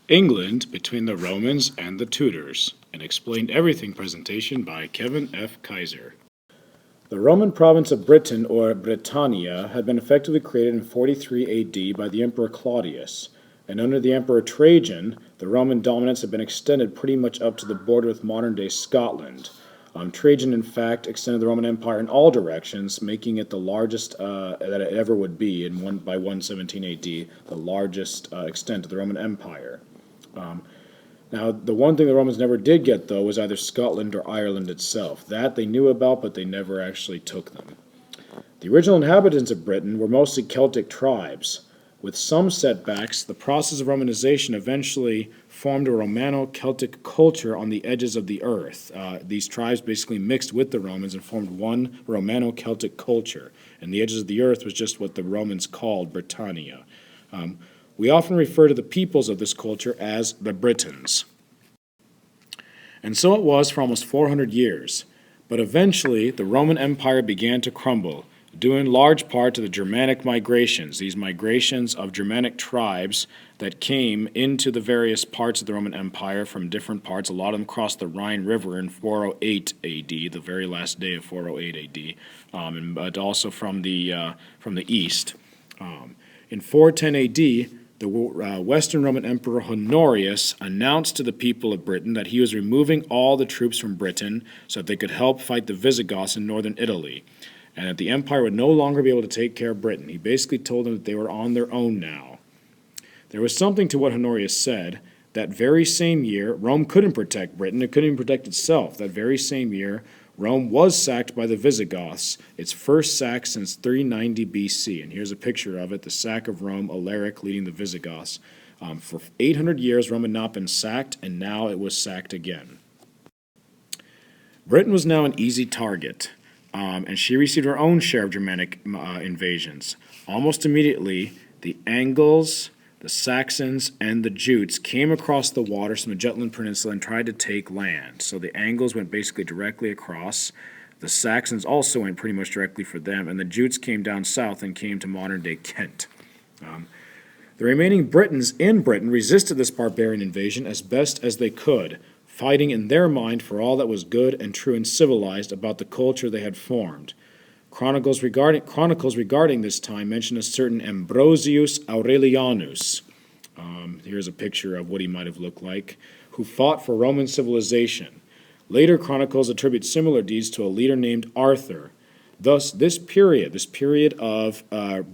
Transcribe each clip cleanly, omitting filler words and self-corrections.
England between the Romans and the Tudors, an explained everything presentation by Kevin F. Kaiser. The Roman province of Britain, or Britannia, had been effectively created in 43 AD by the Emperor Claudius, and under the Emperor Trajan, the Roman dominance had been extended pretty much up to the border with modern-day Scotland. Trajan, in fact, extended the Roman Empire in all directions, making it the largest that it ever would be by 117 AD, the largest extent of the Roman Empire. Now, the one thing the Romans never did get, though, was either Scotland or Ireland itself. That they knew about, but they never actually took them. The original inhabitants of Britain were mostly Celtic tribes. With some setbacks, the process of Romanization eventually formed a Romano-Celtic culture on the edges of the earth. These tribes basically mixed with the Romans and formed one Romano-Celtic culture, and the edges of the earth was just what the Romans called Britannia. We often refer to the peoples of this culture as the Britons. And so it was for almost 400 years. But eventually, the Roman Empire began to crumble, due in large part to the Germanic migrations, these migrations of Germanic tribes that came into the various parts of the Roman Empire from different parts. A lot of them crossed the Rhine River in 408 AD, the very last day of 408 AD, but also from the east. In 410 AD, the Western Roman Emperor Honorius announced to the people of Britain that he was removing all the troops from Britain so that they could help fight the Visigoths in northern Italy, and that the empire would no longer be able to take care of Britain. He basically told them that they were on their own now. There was something to what Honorius said. That very same year, Rome couldn't protect Britain. It couldn't even protect itself. That very same year, Rome was sacked by the Visigoths, its first sack since 390 BC. And here's a picture of it, the sack of Rome, Alaric leading the Visigoths. For 800 years, Rome had not been sacked, and now it was sacked again. Britain was now an easy target, and she received her own share of Germanic invasions. Almost immediately, the Angles, the Saxons, and the Jutes came across the waters from the Jutland Peninsula and tried to take land. So the Angles went basically directly across. The Saxons also went pretty much directly for them, and the Jutes came down south and came to modern-day Kent. The remaining Britons in Britain resisted this barbarian invasion as best as they could, fighting in their mind for all that was good and true and civilized about the culture they had formed. Chronicles regarding this time mention a certain Ambrosius Aurelianus. Here's a picture of what he might have looked like, who fought for Roman civilization. Later chronicles attribute similar deeds to a leader named Arthur. Thus, this period of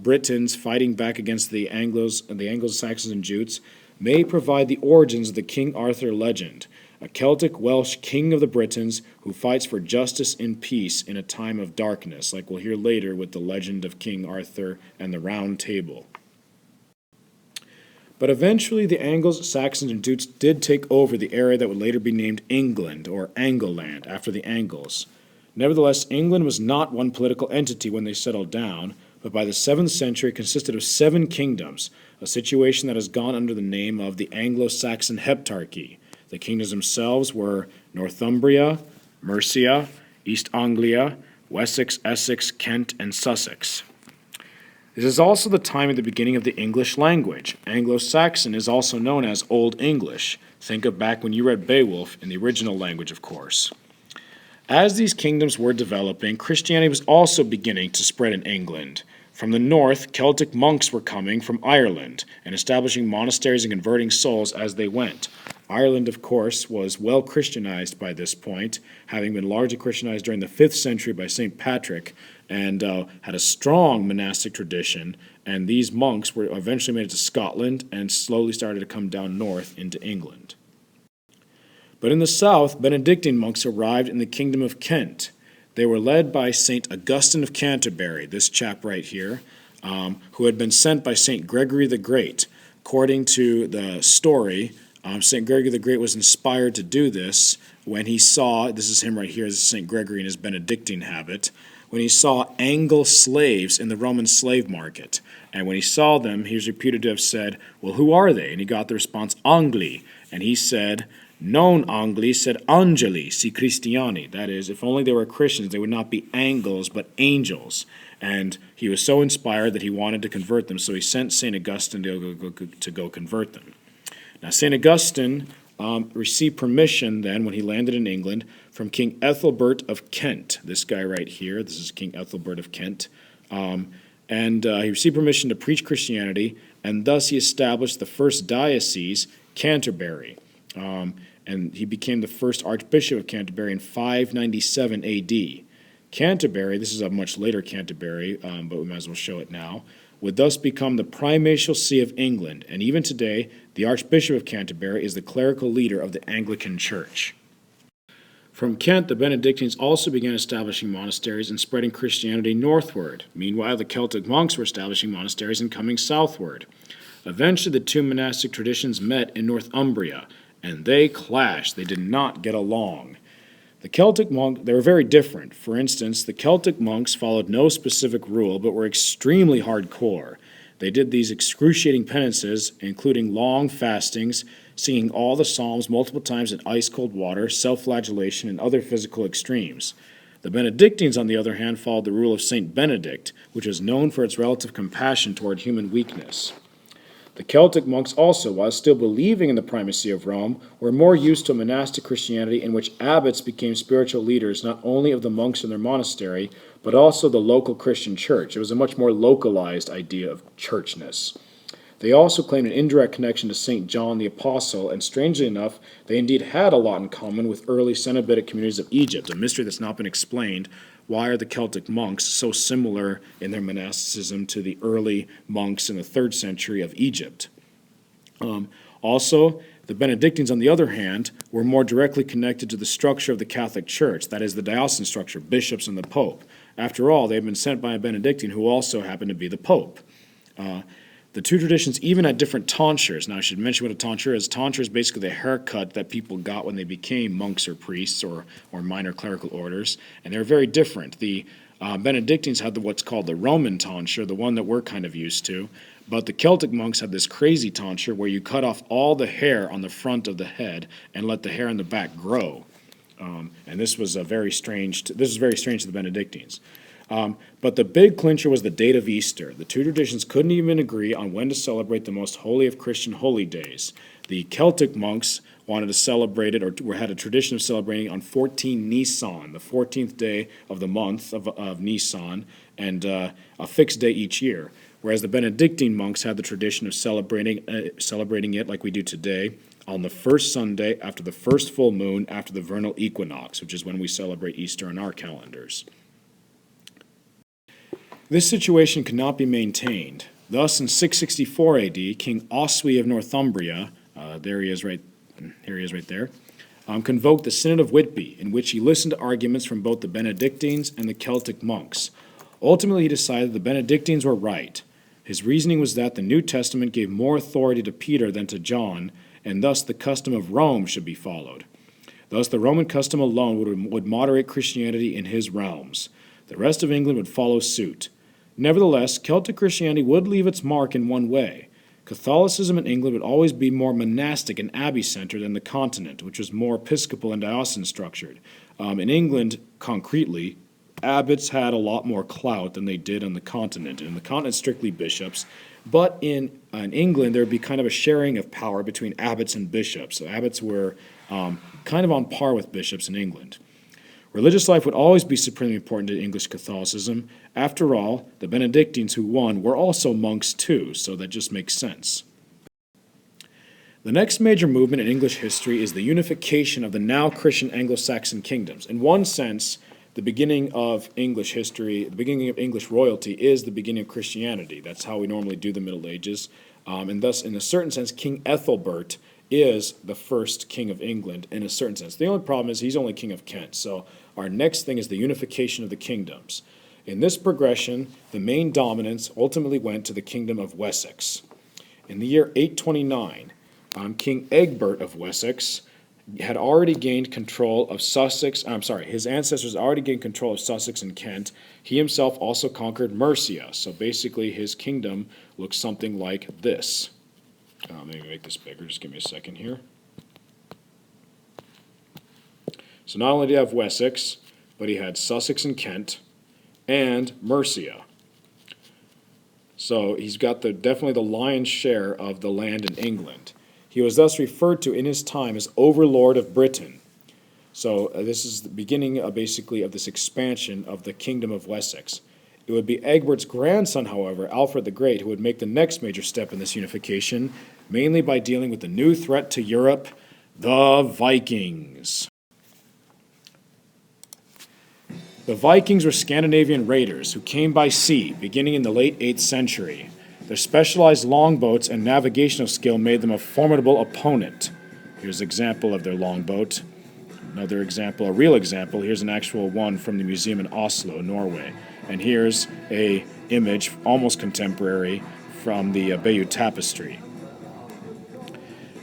Britons fighting back against the Anglos, Saxons, and Jutes, may provide the origins of the King Arthur legend, a Celtic Welsh king of the Britons who fights for justice and peace in a time of darkness, like we'll hear later with the legend of King Arthur and the Round Table. But eventually the Angles, Saxons, and Jutes did take over the area that would later be named England, or Angleland, after the Angles. Nevertheless, England was not one political entity when they settled down, but by the 7th century consisted of 7 kingdoms, a situation that has gone under the name of the Anglo-Saxon Heptarchy. The kingdoms themselves were Northumbria, Mercia, East Anglia, Wessex, Essex, Kent, and Sussex. This is also the time of the beginning of the English language. Anglo-Saxon is also known as Old English. Think of back when you read Beowulf in the original language, of course. As these kingdoms were developing, Christianity was also beginning to spread in England. From the north, Celtic monks were coming from Ireland and establishing monasteries and converting souls as they went. Ireland, of course, was well Christianized by this point, having been largely Christianized during the 5th century by St. Patrick, and had a strong monastic tradition, and these monks were eventually made it to Scotland and slowly started to come down north into England. But in the south, Benedictine monks arrived in the kingdom of Kent. They were led by St. Augustine of Canterbury, this chap right here, who had been sent by St. Gregory the Great. According to the story, St. Gregory the Great was inspired to do this when he saw, this is him right here, this is St. Gregory in his Benedictine habit, when he saw Angle slaves in the Roman slave market. And when he saw them, he was reputed to have said, well, who are they? And he got the response, Angli. And he said, non Angli, sed angeli, si Christiani. That is, if only they were Christians, they would not be Angles, but angels. And he was so inspired that he wanted to convert them, so he sent St. Augustine to go convert them. Now, St. Augustine received permission then, when he landed in England, from King Ethelbert of Kent. This guy right here, this is King Ethelbert of Kent. And he received permission to preach Christianity, and thus he established the first diocese, Canterbury. And he became the first Archbishop of Canterbury in 597 A.D. Canterbury, this is a much later Canterbury, but we might as well show it now, would thus become the primatial see of England, and even today, the Archbishop of Canterbury is the clerical leader of the Anglican Church. From Kent, the Benedictines also began establishing monasteries and spreading Christianity northward. Meanwhile, the Celtic monks were establishing monasteries and coming southward. Eventually, the two monastic traditions met in Northumbria, and they clashed. They did not get along. The Celtic monks, they were very different. For instance, the Celtic monks followed no specific rule, but were extremely hardcore. They did these excruciating penances, including long fastings, singing all the psalms multiple times in ice-cold water, self-flagellation, and other physical extremes. The Benedictines, on the other hand, followed the rule of Saint Benedict, which was known for its relative compassion toward human weakness. The Celtic monks also, while still believing in the primacy of Rome, were more used to a monastic Christianity in which abbots became spiritual leaders not only of the monks in their monastery, but also the local Christian church. It was a much more localized idea of churchness. They also claimed an indirect connection to St. John the Apostle, and strangely enough, they indeed had a lot in common with early Cenobitic communities of Egypt, a mystery that's not been explained. Why are the Celtic monks so similar in their monasticism to the early monks in the 3rd century of Egypt? Also, the Benedictines, on the other hand, were more directly connected to the structure of the Catholic Church, that is, the diocesan structure, bishops and the Pope. After all, they had been sent by a Benedictine who also happened to be the Pope. The two traditions even had different tonsures. Now, I should mention what a tonsure is. Tonsure is basically the haircut that people got when they became monks or priests or minor clerical orders, and they're very different. The Benedictines had what's called the Roman tonsure, the one that we're kind of used to, but the Celtic monks had this crazy tonsure where you cut off all the hair on the front of the head and let the hair in the back grow. And this was very strange to the Benedictines. But the big clincher was the date of Easter. The two traditions couldn't even agree on when to celebrate the most holy of Christian holy days. The Celtic monks wanted to celebrate it, or had a tradition of celebrating on 14 Nisan, the 14th day of the month of Nisan, and a fixed day each year. Whereas the Benedictine monks had the tradition of celebrating it like we do today, on the first Sunday after the first full moon after the vernal equinox, which is when we celebrate Easter in our calendars. This situation could not be maintained. Thus, in 664 A.D., King Oswy of Northumbria, here he is right there, convoked the Synod of Whitby, in which he listened to arguments from both the Benedictines and the Celtic monks. Ultimately, he decided the Benedictines were right. His reasoning was that the New Testament gave more authority to Peter than to John, and thus the custom of Rome should be followed. Thus, the Roman custom alone would moderate Christianity in his realms. The rest of England would follow suit. Nevertheless, Celtic Christianity would leave its mark in one way. Catholicism in England would always be more monastic and abbey-centered than the continent, which was more episcopal and diocesan structured. In England, concretely, abbots had a lot more clout than they did on the continent. In the continent, strictly bishops. But in England, there would be kind of a sharing of power between abbots and bishops. So abbots were kind of on par with bishops in England. Religious life would always be supremely important to English Catholicism. After all, the Benedictines who won were also monks too, so that just makes sense. The next major movement in English history is the unification of the now Christian Anglo-Saxon kingdoms. In one sense, the beginning of English history, the beginning of English royalty is the beginning of Christianity. That's how we normally do the Middle Ages. And thus, in a certain sense, King Ethelbert is the first king of England in a certain sense. The only problem is he's only king of Kent. So our next thing is the unification of the kingdoms. In this progression, the main dominance ultimately went to the kingdom of Wessex. In the year 829, King Egbert of Wessex had already gained control of Sussex. His ancestors already gained control of Sussex and Kent. He himself also conquered Mercia. So basically, his kingdom looks something like this. Maybe make this bigger. Just give me a second here. So not only did he have Wessex, but he had Sussex and Kent and Mercia. So he's got definitely the lion's share of the land in England. He was thus referred to in his time as Overlord of Britain. So this is the beginning, basically, of this expansion of the Kingdom of Wessex. It would be Egbert's grandson, however, Alfred the Great, who would make the next major step in this unification, mainly by dealing with the new threat to Europe, the Vikings. The Vikings were Scandinavian raiders who came by sea beginning in the late 8th century. Their specialized longboats and navigational skill made them a formidable opponent. Here's an example of their longboat. Another example, a real example, here's an actual one from the museum in Oslo, Norway. And here's a image, almost contemporary, from the Bayeux Tapestry.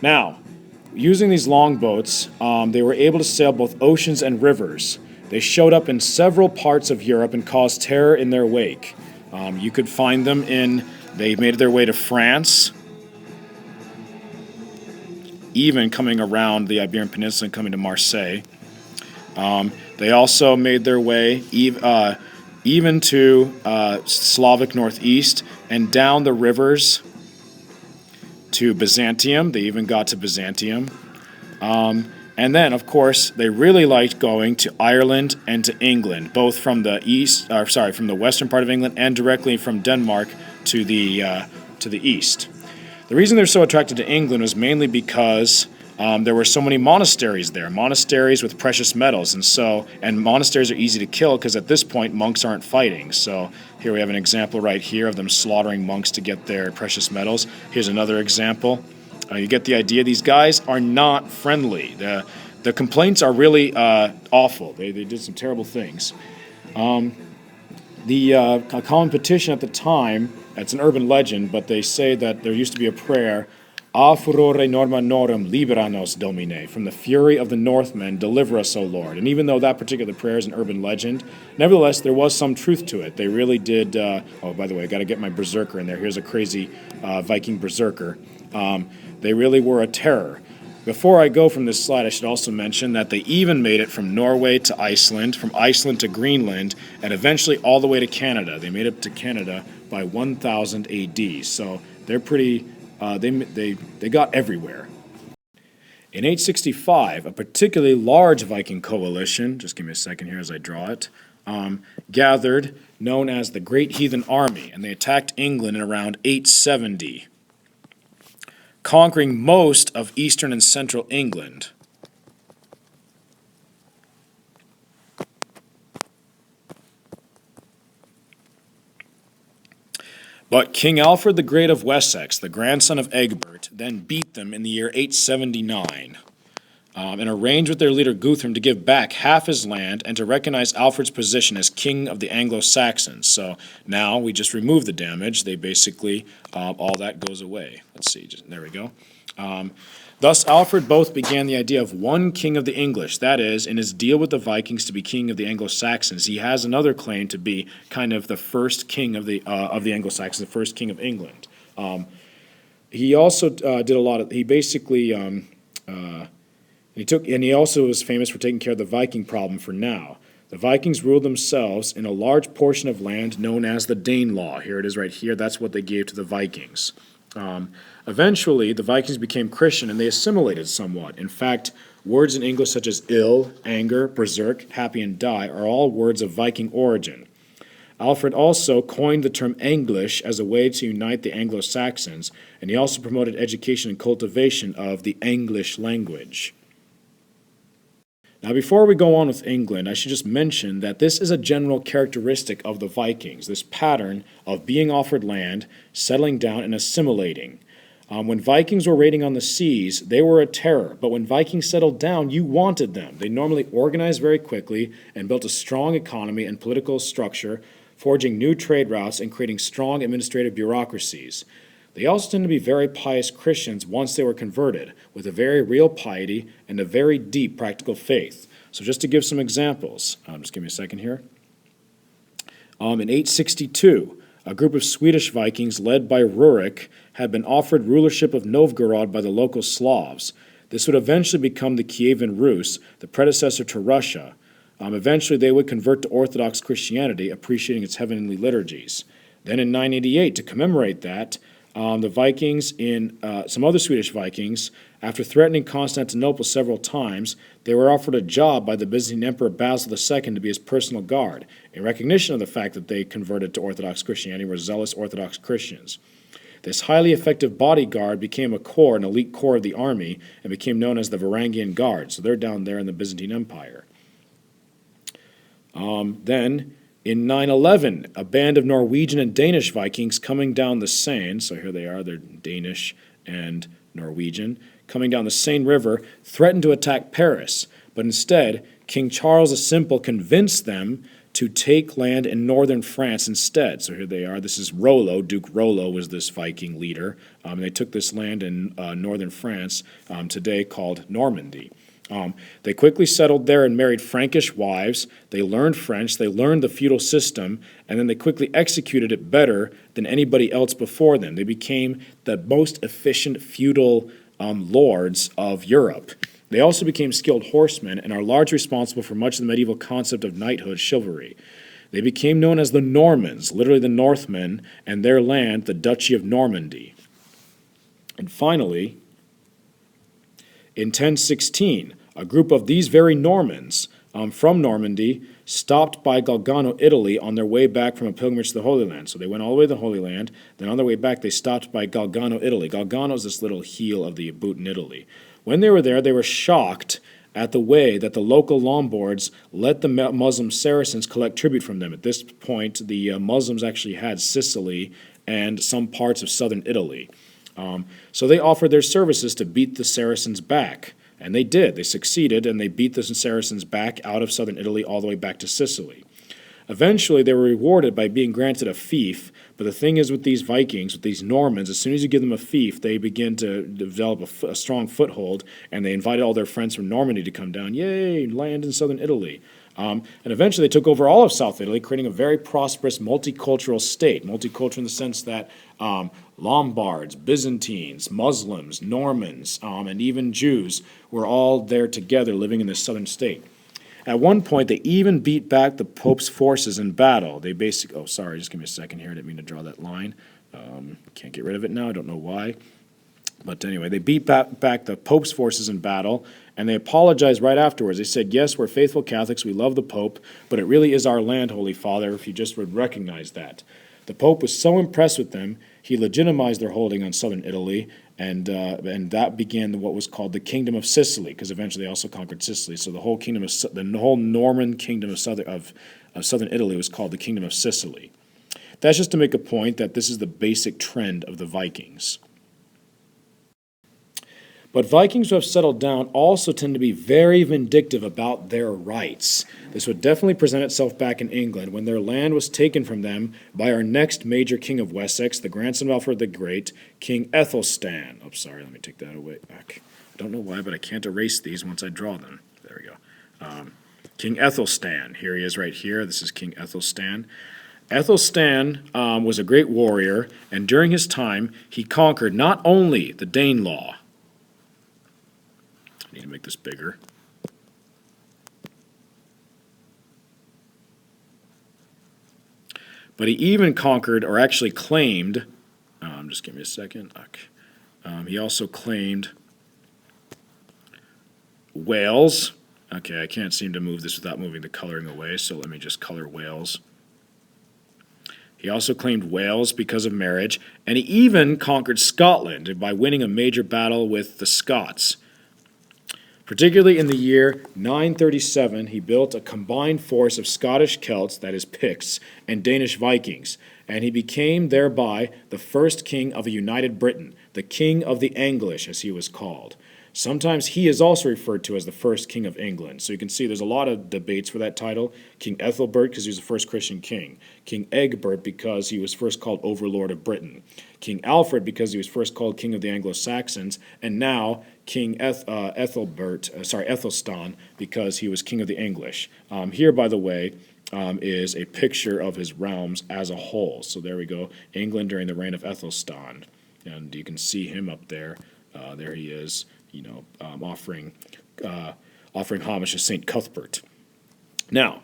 Now, using these longboats, they were able to sail both oceans and rivers. They showed up in several parts of Europe and caused terror in their wake. You could find them they made their way to France, even coming around the Iberian Peninsula and coming to Marseille. They also made their way even to Slavic Northeast and down the rivers to Byzantium. They even got to Byzantium. And then, of course, they really liked going to Ireland and to England, both from the from the western part of England and directly from Denmark to the east. The reason they're so attracted to England was mainly because there were so many monasteries there, monasteries with precious metals, and monasteries are easy to kill because at this point monks aren't fighting. So here we have an example right here of them slaughtering monks to get their precious metals. Here's another example. You get the idea. These guys are not friendly. The complaints are really awful. They did some terrible things. The common petition at the time, it's an urban legend, but they say that there used to be a prayer, A furore Normanorum libera nos Domine, from the fury of the Northmen, deliver us, O Lord. And even though that particular prayer is an urban legend, nevertheless, there was some truth to it. They really did, oh, by the way, I got to get my berserker in there. Here's a crazy Viking berserker. They really were a terror. Before I go from this slide, I should also mention that they even made it from Norway to Iceland, from Iceland to Greenland, and eventually all the way to Canada. They made it to Canada by 1000 AD. So they're pretty, they got everywhere. In 865, a particularly large Viking coalition, just give me a second here as I draw it, gathered, known as the Great Heathen Army, and they attacked England in around 870. Conquering most of eastern and central England. But King Alfred the Great of Wessex, the grandson of Egbert, then beat them in the year 879 and arranged with their leader Guthrum to give back half his land and to recognize Alfred's position as king of the Anglo-Saxons. So now we just remove the damage. They basically, all that goes away. Let's see, there we go. Thus Alfred both began the idea of one king of the English, that is, in his deal with the Vikings to be king of the Anglo-Saxons. He has another claim to be kind of the first king of the Anglo-Saxons, the first king of England. He also did a lot of, he basically, he also was famous for taking care of the Viking problem for now. The Vikings ruled themselves in a large portion of land known as the Danelaw. Here it is right here. That's what they gave to the Vikings. Eventually, the Vikings became Christian and they assimilated somewhat. In fact, words in English such as ill, anger, berserk, happy, and die are all words of Viking origin. Alfred also coined the term English as a way to unite the Anglo-Saxons, and he also promoted education and cultivation of the English language. Now, before we go on with England, I should just mention that this is a general characteristic of the Vikings, this pattern of being offered land, settling down, and assimilating. When Vikings were raiding on the seas, they were a terror, but when Vikings settled down, you wanted them. They normally organized very quickly and built a strong economy and political structure, forging new trade routes and creating strong administrative bureaucracies. They also tend to be very pious Christians once they were converted, with a very real piety and a very deep practical faith. So just to give some examples, just give me a second here. In 862, a group of Swedish Vikings led by Rurik had been offered rulership of Novgorod by the local Slavs. This would eventually become the Kievan Rus, the predecessor to Russia. Eventually they would convert to Orthodox Christianity, appreciating its heavenly liturgies. Then in 988, to commemorate that, the Vikings some other Swedish Vikings, after threatening Constantinople several times, they were offered a job by the Byzantine Emperor Basil II to be his personal guard, in recognition of the fact that they converted to Orthodox Christianity and were zealous Orthodox Christians. This highly effective bodyguard became an elite corps of the army, and became known as the Varangian Guard. So they're down there in the Byzantine Empire. Then, in 911, a band of Norwegian and Danish Vikings coming down the Seine, so here they are, they're Danish and Norwegian, coming down the Seine River, threatened to attack Paris, but instead, King Charles the Simple convinced them to take land in northern France instead. So here they are. This is Rollo. Duke Rollo was this Viking leader. And they took this land in northern France, today called Normandy. They quickly settled there and married Frankish wives. They learned French. They learned the feudal system, and then they quickly executed it better than anybody else before them. They became the most efficient feudal lords of Europe. They also became skilled horsemen and are largely responsible for much of the medieval concept of knighthood chivalry. They became known as the Normans, literally the Northmen, and their land, the Duchy of Normandy. And finally, in 1016, a group of these very Normans from Normandy stopped by Galgano, Italy, on their way back from a pilgrimage to the Holy Land. So they went all the way to the Holy Land. Then on their way back, they stopped by Galgano, Italy. Galgano is this little heel of the boot in Italy. When they were there, they were shocked at the way that the local Lombards let the Muslim Saracens collect tribute from them. At this point, the Muslims actually had Sicily and some parts of southern Italy. So they offered their services to beat the Saracens back. And they did. They succeeded, and they beat the Saracens back out of southern Italy all the way back to Sicily. Eventually, they were rewarded by being granted a fief, but the thing is with these Vikings, with these Normans, as soon as you give them a fief, they begin to develop a strong foothold, and they invited all their friends from Normandy to come down. Yay, land in southern Italy. And eventually they took over all of South Italy, creating a very prosperous multicultural state. Multicultural in the sense that Lombards, Byzantines, Muslims, Normans, and even Jews were all there together living in this southern state. At one point, they even beat back the Pope's forces in battle. They basically, sorry, just give me a second here. I didn't mean to draw that line. Can't get rid of it now. I don't know why. But anyway, they beat back the Pope's forces in battle, and they apologized right afterwards. They said, yes, we're faithful Catholics, we love the Pope, but it really is our land, Holy Father, if you just would recognize that. The Pope was so impressed with them, he legitimized their holding on southern Italy, and that began what was called the Kingdom of Sicily, because eventually they also conquered Sicily. So the whole Norman kingdom of southern Italy was called the Kingdom of Sicily. That's just to make a point that this is the basic trend of the Vikings. But Vikings who have settled down also tend to be very vindictive about their rights. This would definitely present itself back in England when their land was taken from them by our next major king of Wessex, the grandson of Alfred the Great, King Ethelstan. Oh, sorry, let me take that away back. I don't know why, but I can't erase these once I draw them. There we go. King Ethelstan. Here he is right here. This is King Ethelstan. Ethelstan was a great warrior, and during his time, he conquered not only the Danelaw. I need to make this bigger. But he even conquered, or actually claimed, just give me a second. He also claimed Wales. Okay, I can't seem to move this without moving the coloring away, so let me just color Wales. He also claimed Wales because of marriage, and he even conquered Scotland by winning a major battle with the Scots. Particularly in the year 937, he built a combined force of Scottish Celts, that is Picts, and Danish Vikings, and he became thereby the first king of a united Britain, the King of the English, as he was called. Sometimes he is also referred to as the first king of England. So you can see there's a lot of debates for that title. King Ethelbert, because he was the first Christian king. King Egbert, because he was first called Overlord of Britain. King Alfred, because he was first called King of the Anglo-Saxons. And now King Ethelstan, because he was King of the English. Here, by the way, is a picture of his realms as a whole. So there we go, England during the reign of Ethelstan. And you can see him up there. There he is. Offering homage to St. Cuthbert. Now,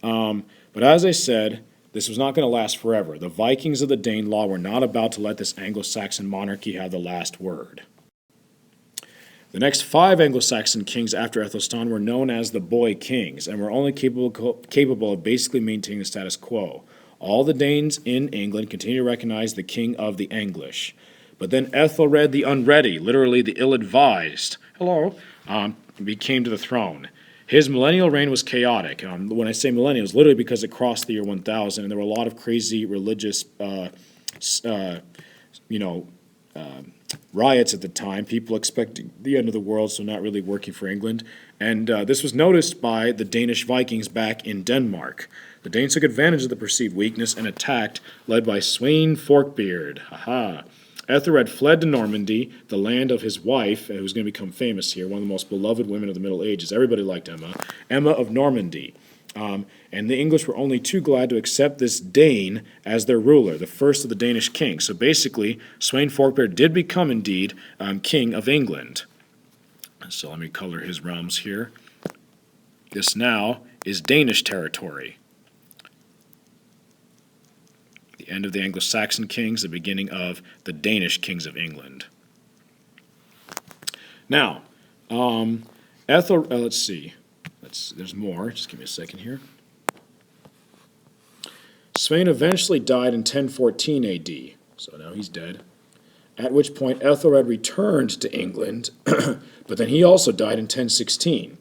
but as I said, this was not going to last forever. The Vikings of the Danelaw were not about to let this Anglo-Saxon monarchy have the last word. The next 5 Anglo-Saxon kings after Aethelstan were known as the Boy Kings and were only capable of basically maintaining the status quo. All the Danes in England continue to recognize the king of the English. But then Ethelred the Unready, literally the ill-advised, came to the throne. His millennial reign was chaotic. When I say millennial, it's literally because it crossed the year 1000, and there were a lot of crazy religious, riots at the time. People expecting the end of the world, so not really working for England. And this was noticed by the Danish Vikings back in Denmark. The Danes took advantage of the perceived weakness and attacked, led by Sweyn Forkbeard. Ethelred fled to Normandy, the land of his wife, who's going to become famous here, one of the most beloved women of the Middle Ages. Everybody liked Emma of Normandy. And the English were only too glad to accept this Dane as their ruler, the first of the Danish kings. So basically, Sweyn Forkbeard did become indeed king of England. So let me color his realms here. This now is Danish territory. The end of the Anglo-Saxon kings, the beginning of the Danish kings of England. Now, let's see. There's more. Just give me a second here. Sweyn eventually died in 1014 AD, so now he's dead, at which point Ethelred returned to England, but then he also died in 1016.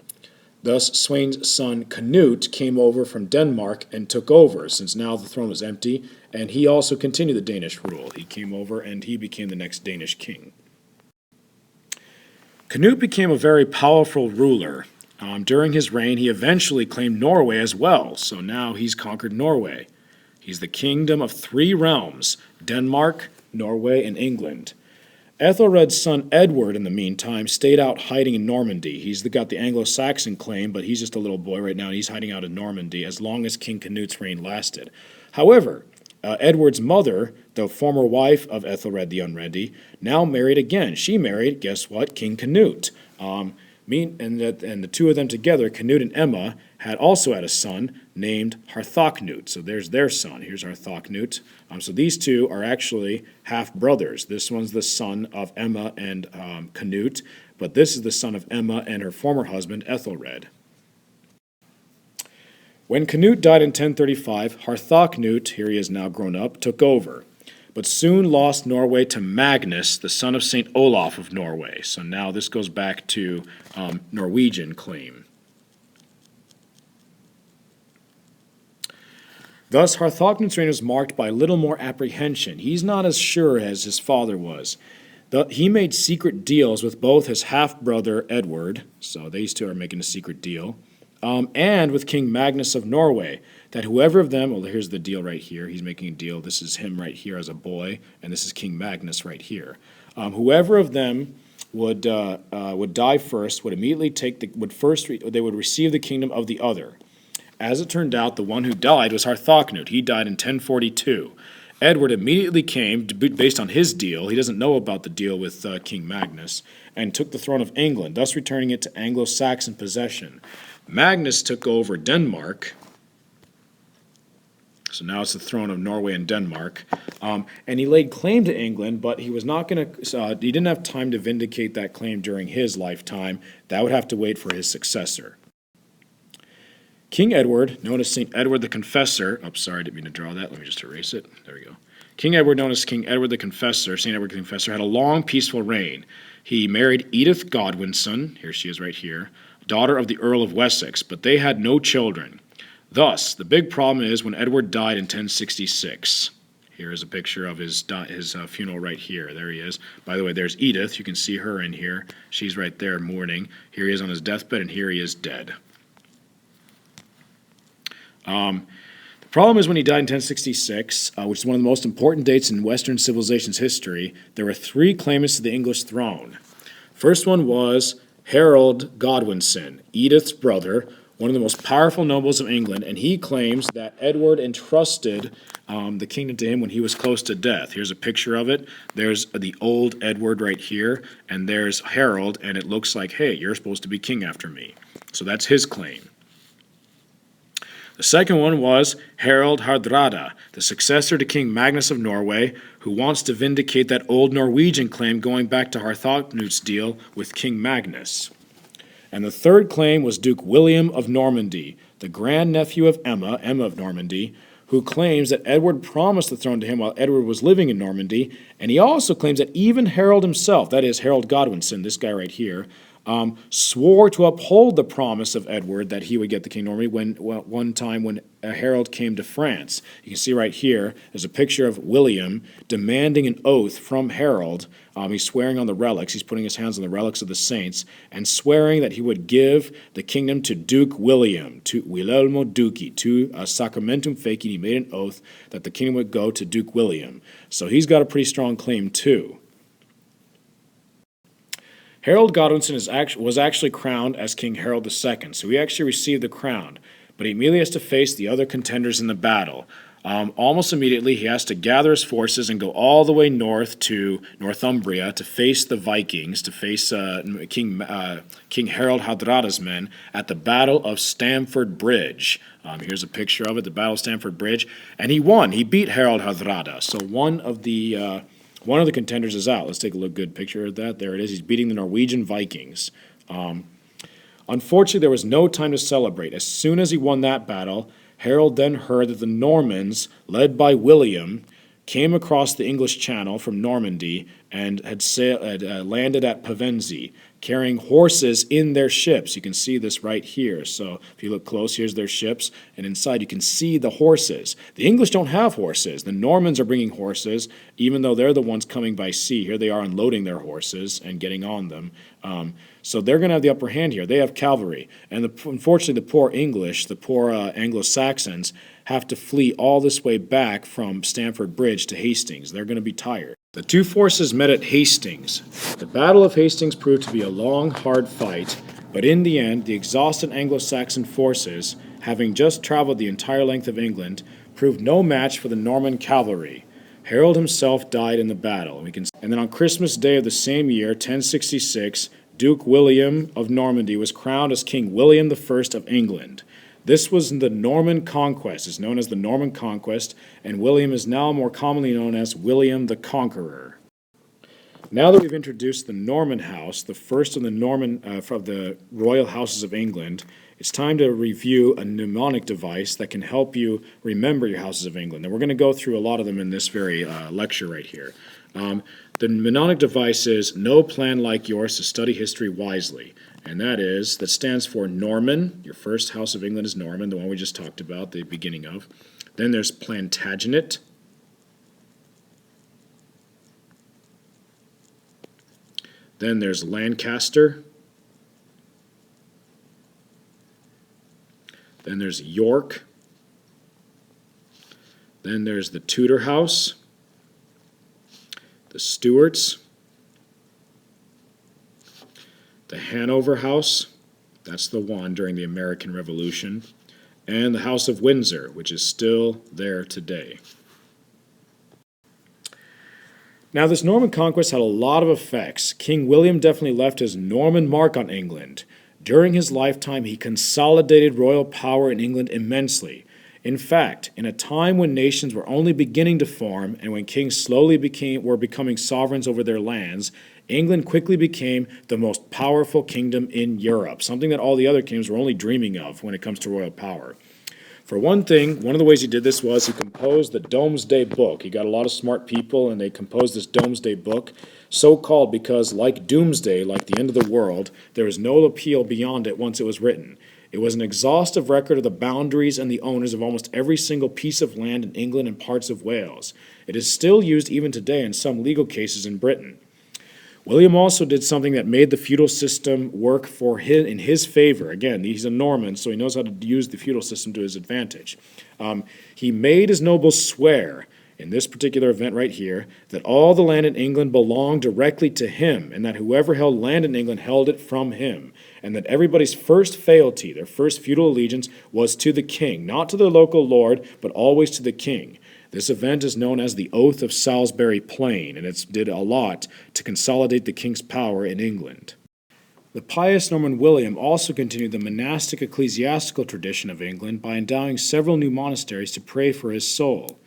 Thus, Sweyn's son Canute came over from Denmark and took over, since now the throne was empty, and he also continued the Danish rule. He came over and he became the next Danish king. Canute became a very powerful ruler. During his reign, he eventually claimed Norway as well, so now he's conquered Norway. He's the kingdom of 3 realms, Denmark, Norway, and England. Ethelred's son Edward, in the meantime, stayed out hiding in Normandy. He's got the Anglo-Saxon claim, but he's just a little boy right now, and he's hiding out in Normandy as long as King Canute's reign lasted. However, Edward's mother, the former wife of Ethelred the Unready, now married again. She married, guess what, King Canute. And the two of them together, Canute and Emma, had also had a son named Harthacnut. So there's their son. Here's Harthacnut. So these two are actually half-brothers. This one's the son of Emma and Canute, but this is the son of Emma and her former husband, Ethelred. When Canute died in 1035, Harthacnut, here he is now grown up, took over, but soon lost Norway to Magnus, the son of St. Olaf of Norway. So now this goes back to Norwegian claim. Thus, Harthacnut's reign was marked by little more apprehension. He's not as sure as his father was. He made secret deals with both his half-brother Edward, so these two are making a secret deal, and with King Magnus of Norway, that whoever of them, well, here's the deal right here. He's making a deal. This is him right here as a boy, and this is King Magnus right here. Whoever of them would die first would immediately they would receive the kingdom of the other. As it turned out, the one who died was Harthacnut. He died in 1042. Edward immediately came, based on his deal, he doesn't know about the deal with King Magnus, and took the throne of England, thus returning it to Anglo-Saxon possession. Magnus took over Denmark, so now it's the throne of Norway and Denmark, and he laid claim to England, but he was not going to. He didn't have time to vindicate that claim during his lifetime. That would have to wait for his successor. King Edward, known as St. Edward the Confessor, sorry, I didn't mean to draw that. Let me just erase it. There we go. King Edward, known as King Edward the Confessor, St. Edward the Confessor, had a long, peaceful reign. He married Edith Godwinson, here she is right here, daughter of the Earl of Wessex, but they had no children. Thus, the big problem is when Edward died in 1066. Here is a picture of his funeral right here. There he is. By the way, there's Edith. You can see her in here. She's right there mourning. Here he is on his deathbed, and here he is dead. The problem is when he died in 1066, which is one of the most important dates in Western civilization's history, there were 3 claimants to the English throne. First one was Harold Godwinson, Edith's brother, one of the most powerful nobles of England, and he claims that Edward entrusted the kingdom to him when he was close to death. Here's a picture of it. There's the old Edward right here, and there's Harold, and it looks like, hey, you're supposed to be king after me. So that's his claim. The second one was Harald Hardrada, the successor to King Magnus of Norway, who wants to vindicate that old Norwegian claim going back to Harthacnut's deal with King Magnus. And the third claim was Duke William of Normandy, the grandnephew of Emma of Normandy, who claims that Edward promised the throne to him while Edward was living in Normandy, and he also claims that even Harold himself, that is Harold Godwinson, this guy right here, swore to uphold the promise of Edward that he would get the King of Normandy one time when Harold came to France. You can see right here, there's a picture of William demanding an oath from Harold. He's swearing on the relics. He's putting his hands on the relics of the saints and swearing that he would give the kingdom to Duke William, to Wilhelmo Duci, to Sacramentum Feci. He made an oath that the kingdom would go to Duke William. So he's got a pretty strong claim too. Harold Godwinson was actually crowned as King Harold II, so he actually received the crown, but he immediately has to face the other contenders in the battle. Almost immediately, he has to gather his forces and go all the way north to Northumbria to face the Vikings, to face King Harold Hardrada's men at the Battle of Stamford Bridge. Here's a picture of it, the Battle of Stamford Bridge, and he won. He beat Harold Hardrada, so one of the contenders is out. Let's take a good picture of that. There it is. He's beating the Norwegian Vikings. Unfortunately, there was no time to celebrate. As soon as he won that battle, Harold then heard that the Normans, led by William, came across the English Channel from Normandy and had landed at Pevensey, carrying horses in their ships. You can see this right here. So if you look close, here's their ships, and inside you can see the horses. The English don't have horses. The Normans are bringing horses, even though they're the ones coming by sea. Here they are unloading their horses and getting on them. So they're going to have the upper hand here. They have cavalry. And unfortunately, the poor English, the poor Anglo-Saxons, have to flee all this way back from Stamford Bridge to Hastings. They're going to be tired. The two forces met at Hastings. The Battle of Hastings proved to be a long, hard fight, but in the end, the exhausted Anglo-Saxon forces, having just traveled the entire length of England, proved no match for the Norman cavalry. Harold himself died in the battle. And then on Christmas Day of the same year, 1066, Duke William of Normandy was crowned as King William I of England. This was the Norman Conquest. It's known as the Norman Conquest, and William is now more commonly known as William the Conqueror. Now that we've introduced the Norman House, the first of the royal houses of England, it's time to review a mnemonic device that can help you remember your houses of England. And we're going to go through a lot of them in this very lecture right here. The mnemonic device is "No plan like yours to study history wisely." And that stands for Norman. Your first house of England is Norman, the one we just talked about, the beginning of. Then there's Plantagenet. Then there's Lancaster. Then there's York. Then there's the Tudor house, the Stuarts, the Hanover House, that's the one during the American Revolution, and the House of Windsor, which is still there today. Now, this Norman conquest had a lot of effects. King William definitely left his Norman mark on England. During his lifetime, he consolidated royal power in England immensely. In fact, in a time when nations were only beginning to form and when kings slowly were becoming sovereigns over their lands, England quickly became the most powerful kingdom in Europe, something that all the other kingdoms were only dreaming of when it comes to royal power. For one thing, one of the ways he did this was he composed the Domesday Book. He got a lot of smart people, and they composed this Domesday Book, so called because, like Doomsday, like the end of the world, there was no appeal beyond it once it was written. It was an exhaustive record of the boundaries and the owners of almost every single piece of land in England and parts of Wales. It is still used even today in some legal cases in Britain. William also did something that made the feudal system work in his favor. Again, he's a Norman, so he knows how to use the feudal system to his advantage. He made his nobles swear, in this particular event right here, that all the land in England belonged directly to him, and that whoever held land in England held it from him, and that everybody's first fealty, their first feudal allegiance, was to the king, not to their local lord, but always to the king. This event is known as the Oath of Salisbury Plain, and it did a lot to consolidate the king's power in England. The pious Norman William also continued the monastic ecclesiastical tradition of England by endowing several new monasteries to pray for his soul.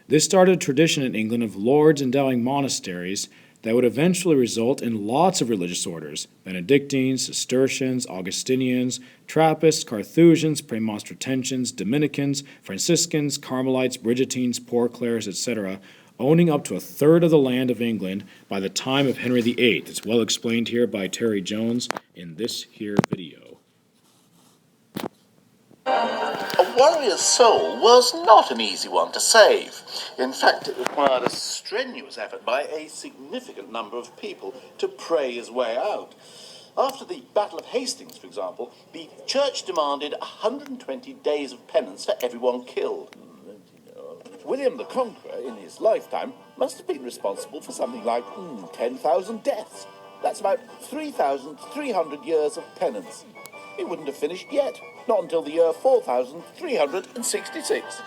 This started a tradition in England of lords endowing monasteries that would eventually result in lots of religious orders: Benedictines, Cistercians, Augustinians, Trappists, Carthusians, Premonstratensians, Dominicans, Franciscans, Carmelites, Brigittines, Poor Clares, etc., owning up to a third of the land of England by the time of Henry VIII. It's well explained here by Terry Jones in this here video. A warrior's soul was not an easy one to save. In fact, it required a strenuous effort by a significant number of people to pray his way out. After the Battle of Hastings, for example, the church demanded 120 days of penance for everyone killed. William the Conqueror, in his lifetime, must have been responsible for something like 10,000 deaths. That's about 3,300 years of penance. He wouldn't have finished yet, not until the year 4,366.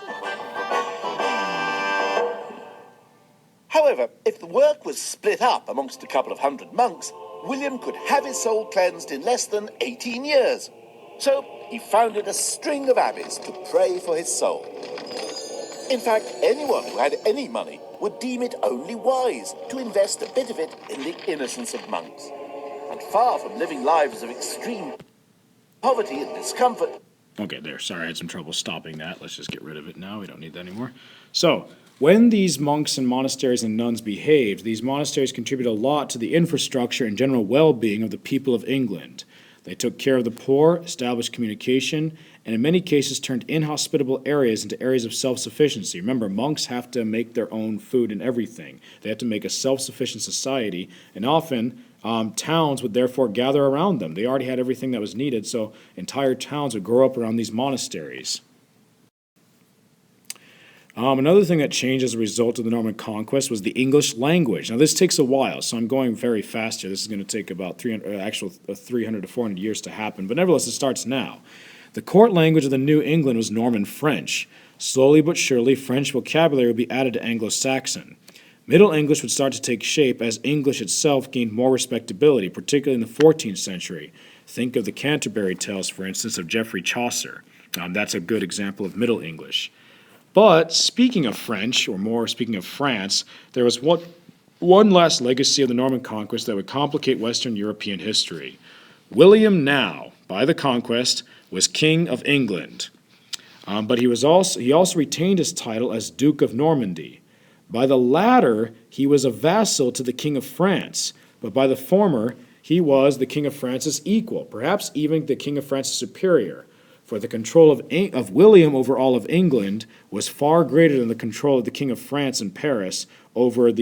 However, if the work was split up amongst a couple of hundred monks, William could have his soul cleansed in less than 18 years. So he founded a string of abbeys to pray for his soul. In fact, anyone who had any money would deem it only wise to invest a bit of it in the innocence of monks. And far from living lives of extreme poverty and discomfort. Okay, there. Sorry, I had some trouble stopping that. Let's just get rid of it now. We don't need that anymore. So, when these monks and monasteries and nuns behaved, these monasteries contributed a lot to the infrastructure and general well-being of the people of England. They took care of the poor, established communication, and in many cases turned inhospitable areas into areas of self-sufficiency. Remember, monks have to make their own food and everything. They have to make a self-sufficient society, and often towns would therefore gather around them. They already had everything that was needed, so entire towns would grow up around these monasteries. Another thing that changed as a result of the Norman conquest was the English language. Now, this takes a while, so I'm going very fast here. This is going to take about 300 to 400 years to happen, but nevertheless, it starts now. The court language of the New England was Norman French. Slowly but surely, French vocabulary would be added to Anglo-Saxon. Middle English would start to take shape as English itself gained more respectability, particularly in the 14th century. Think of the Canterbury Tales, for instance, of Geoffrey Chaucer. That's a good example of Middle English. But speaking of French, or more speaking of France, there was one last legacy of the Norman conquest that would complicate Western European history. William now, by the conquest, was King of England. But he also retained his title as Duke of Normandy. By the latter, he was a vassal to the King of France, but by the former, he was the King of France's equal, perhaps even the King of France's superior. For the control of William over all of England was far greater than the control of the King of France in Paris over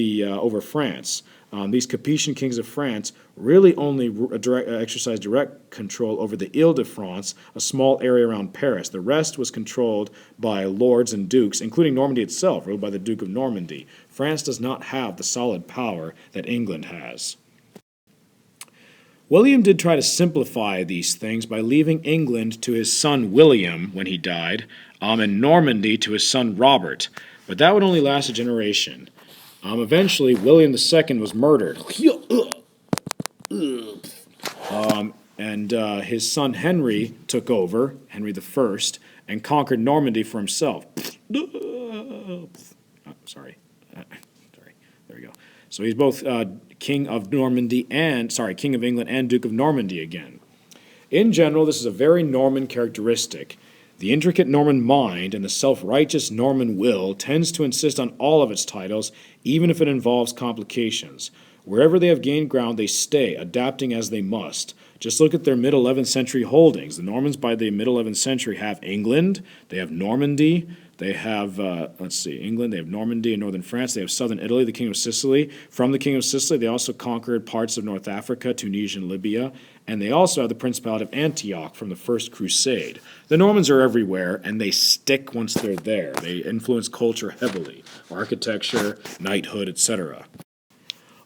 France. These Capetian kings of France really only exercised direct control over the Ile-de-France, a small area around Paris. The rest was controlled by lords and dukes, including Normandy itself, ruled by the Duke of Normandy. France does not have the solid power that England has. William did try to simplify these things by leaving England to his son William when he died, and Normandy to his son Robert, but that would only last a generation. Eventually, William II was murdered, and his son Henry took over, Henry I, and conquered Normandy for himself. Sorry, there we go. So he's both King of England and Duke of Normandy again. In general, this is a very Norman characteristic. The intricate Norman mind and the self-righteous Norman will tends to insist on all of its titles, even if it involves complications. Wherever they have gained ground, they stay, adapting as they must. Just look at their mid-11th century holdings. The Normans by the mid-11th century have England, they have Normandy, they have, England, they have Normandy and northern France, they have southern Italy, the King of Sicily. From the King of Sicily, they also conquered parts of North Africa, Tunisia, and Libya, and they also have the Principality of Antioch from the First Crusade. The Normans are everywhere, and they stick once they're there. They influence culture heavily, architecture, knighthood, etc.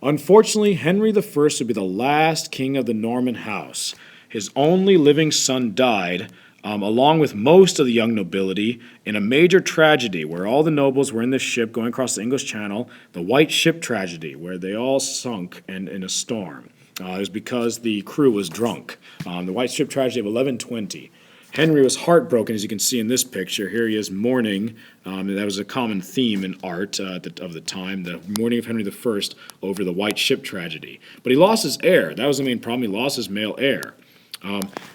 Unfortunately, Henry I would be the last king of the Norman house. His only living son died, along with most of the young nobility, in a major tragedy where all the nobles were in this ship going across the English Channel, the White Ship tragedy, where they all sunk in a storm. It was because the crew was drunk. The White Ship Tragedy of 1120. Henry was heartbroken, as you can see in this picture. Here he is mourning. That was a common theme in art of the time, the mourning of Henry I over the White Ship Tragedy. But he lost his heir. That was the main problem. He lost his male heir.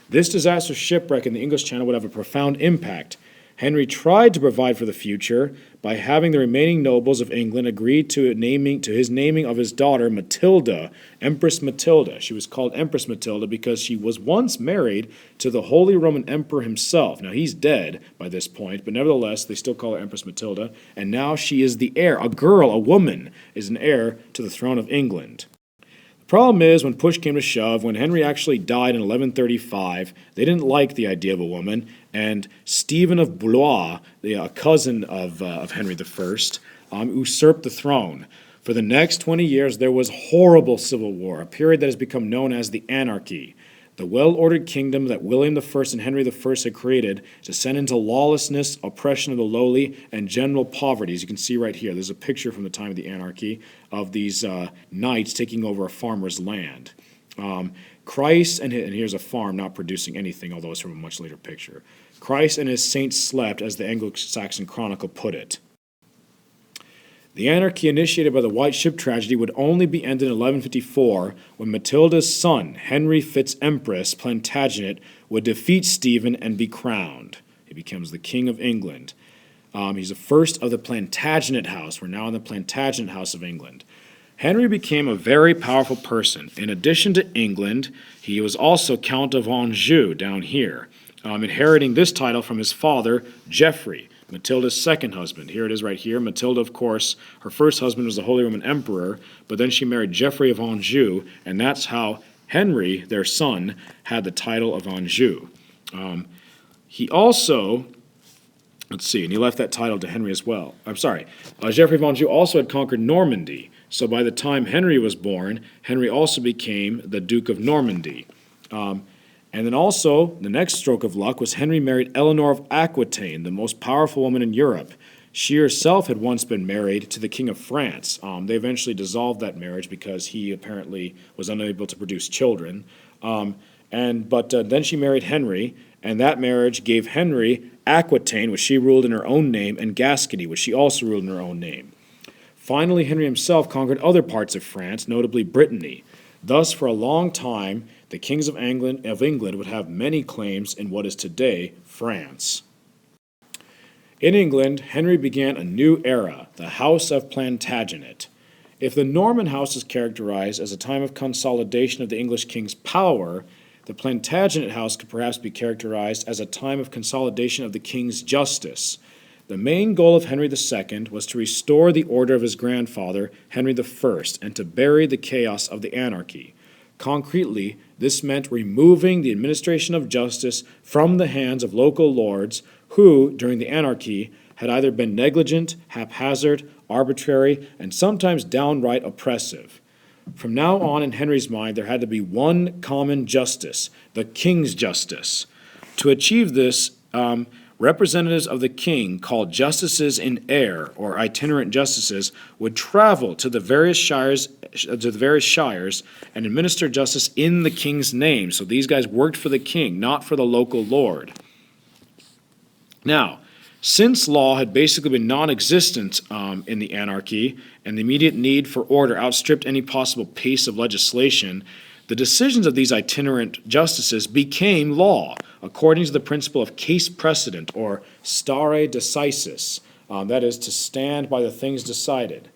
This disastrous shipwreck in the English Channel would have a profound impact. Henry tried to provide for the future by having the remaining nobles of England agree to his naming of his daughter Matilda, Empress Matilda. She was called Empress Matilda because she was once married to the Holy Roman Emperor himself. Now he's dead by this point, but nevertheless they still call her Empress Matilda, and now she is the heir. A girl, a woman, is an heir to the throne of England. The problem is, when push came to shove, when Henry actually died in 1135, they didn't like the idea of a woman, and Stephen of Blois, a cousin of Henry I, usurped the throne. For the next 20 years, there was horrible civil war, a period that has become known as the Anarchy. The well-ordered kingdom that William I and Henry I had created descended into lawlessness, oppression of the lowly, and general poverty. As you can see right here, there's a picture from the time of the Anarchy of these knights taking over a farmer's land. Christ, and here's a farm not producing anything, although it's from a much later picture. Christ and his saints slept, as the Anglo-Saxon Chronicle put it. The anarchy initiated by the White Ship Tragedy would only be ended in 1154 when Matilda's son, Henry Fitz-Empress Plantagenet, would defeat Stephen and be crowned. He becomes the King of England. He's the first of the Plantagenet house. We're now in the Plantagenet House of England. Henry became a very powerful person. In addition to England, he was also Count of Anjou down here, inheriting this title from his father, Geoffrey, Matilda's second husband. Here it is right here. Matilda, of course, her first husband was the Holy Roman Emperor, but then she married Geoffrey of Anjou, and that's how Henry, their son, had the title of Anjou. He also, and he left that title to Henry as well. Geoffrey of Anjou also had conquered Normandy, so by the time Henry was born, Henry also became the Duke of Normandy. And then also, the next stroke of luck was Henry married Eleanor of Aquitaine, the most powerful woman in Europe. She herself had once been married to the King of France. They eventually dissolved that marriage because he apparently was unable to produce children. But then she married Henry, and that marriage gave Henry Aquitaine, which she ruled in her own name, and Gascony, which she also ruled in her own name. Finally, Henry himself conquered other parts of France, notably Brittany. Thus, for a long time, the kings of England would have many claims in what is today France. In England, Henry began a new era, the House of Plantagenet. If the Norman house is characterized as a time of consolidation of the English king's power, the Plantagenet house could perhaps be characterized as a time of consolidation of the king's justice. The main goal of Henry II was to restore the order of his grandfather, Henry I, and to bury the chaos of the anarchy. Concretely, this meant removing the administration of justice from the hands of local lords who, during the anarchy, had either been negligent, haphazard, arbitrary, and sometimes downright oppressive. From now on, in Henry's mind, there had to be one common justice, the king's justice. To achieve this, representatives of the king, called justices in air or itinerant justices, would travel to the various shires and administer justice in the king's name. So these guys worked for the king, not for the local lord. Now, since law had basically been non-existent in the anarchy, and the immediate need for order outstripped any possible pace of legislation, the decisions of these itinerant justices became law, according to the principle of case precedent, or stare decisis, that is, to stand by the things decided.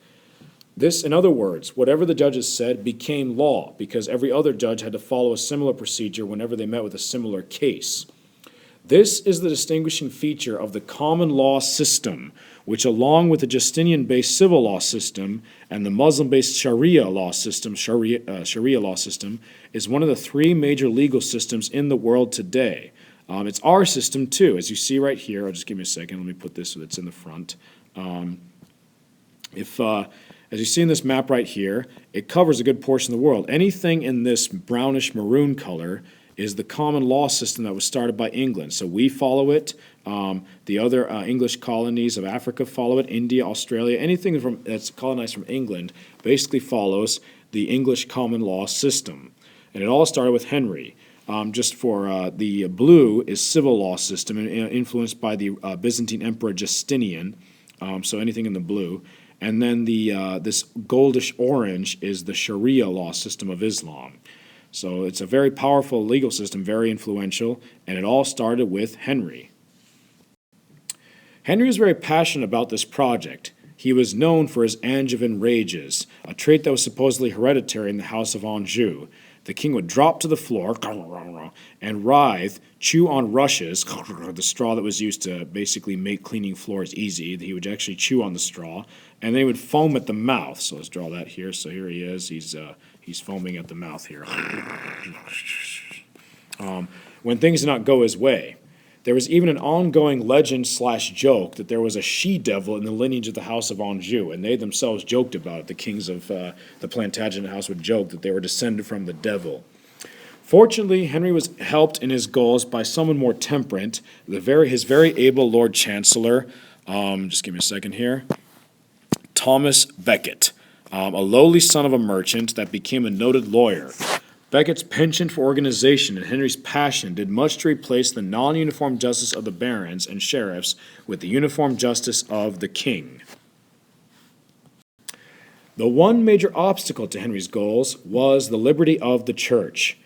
This, in other words, whatever the judges said became law, because every other judge had to follow a similar procedure whenever they met with a similar case. This is the distinguishing feature of the common law system, which, along with the Justinian-based civil law system and the Muslim-based Sharia law system, is one of the three major legal systems in the world today. It's our system, too. As you see right here, I'll just give me a second. Let me put this so it's in the front. As you see in this map right here, it covers a good portion of the world. Anything in this brownish maroon color is the common law system that was started by England. So we follow it. The other English colonies of Africa follow it. India, Australia, anything that's colonized from England basically follows the English common law system. And it all started with Henry. Just for the blue is civil law system, influenced by the Byzantine Emperor Justinian, so anything in the blue. And then this goldish orange is the Sharia law system of Islam. So it's a very powerful legal system, very influential, and it all started with Henry. Henry was very passionate about this project. He was known for his Angevin rages, a trait that was supposedly hereditary in the House of Anjou. The king would drop to the floor and writhe, chew on rushes, the straw that was used to basically make cleaning floors easy. He would actually chew on the straw, and then he would foam at the mouth. So let's draw that here. So here he is. He's foaming at the mouth here. When things did not go his way. There was even an ongoing legend/joke that there was a she-devil in the lineage of the House of Anjou, and they themselves joked about it. The kings of the Plantagenet house would joke that they were descended from the devil. Fortunately, Henry was helped in his goals by someone more temperate, his very able Lord Chancellor, just give me a second here, Thomas Becket, a lowly son of a merchant that became a noted lawyer. Becket's penchant for organization and Henry's passion did much to replace the non-uniform justice of the barons and sheriffs with the uniform justice of the king. The one major obstacle to Henry's goals was the liberty of the church.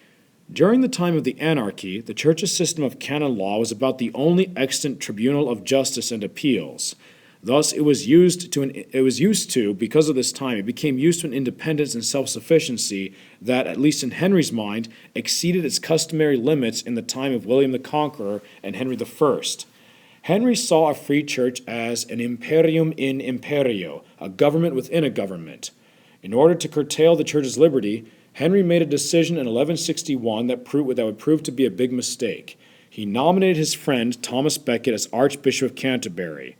During the time of the anarchy, the church's system of canon law was about the only extant tribunal of justice and appeals. Thus, it was used to, because of this time, it became used to an independence and self-sufficiency that, at least in Henry's mind, exceeded its customary limits in the time of William the Conqueror and Henry I. Henry saw a free church as an imperium in imperio, a government within a government. In order to curtail the church's liberty, Henry made a decision in 1161 that would prove to be a big mistake. He nominated his friend Thomas Becket as Archbishop of Canterbury.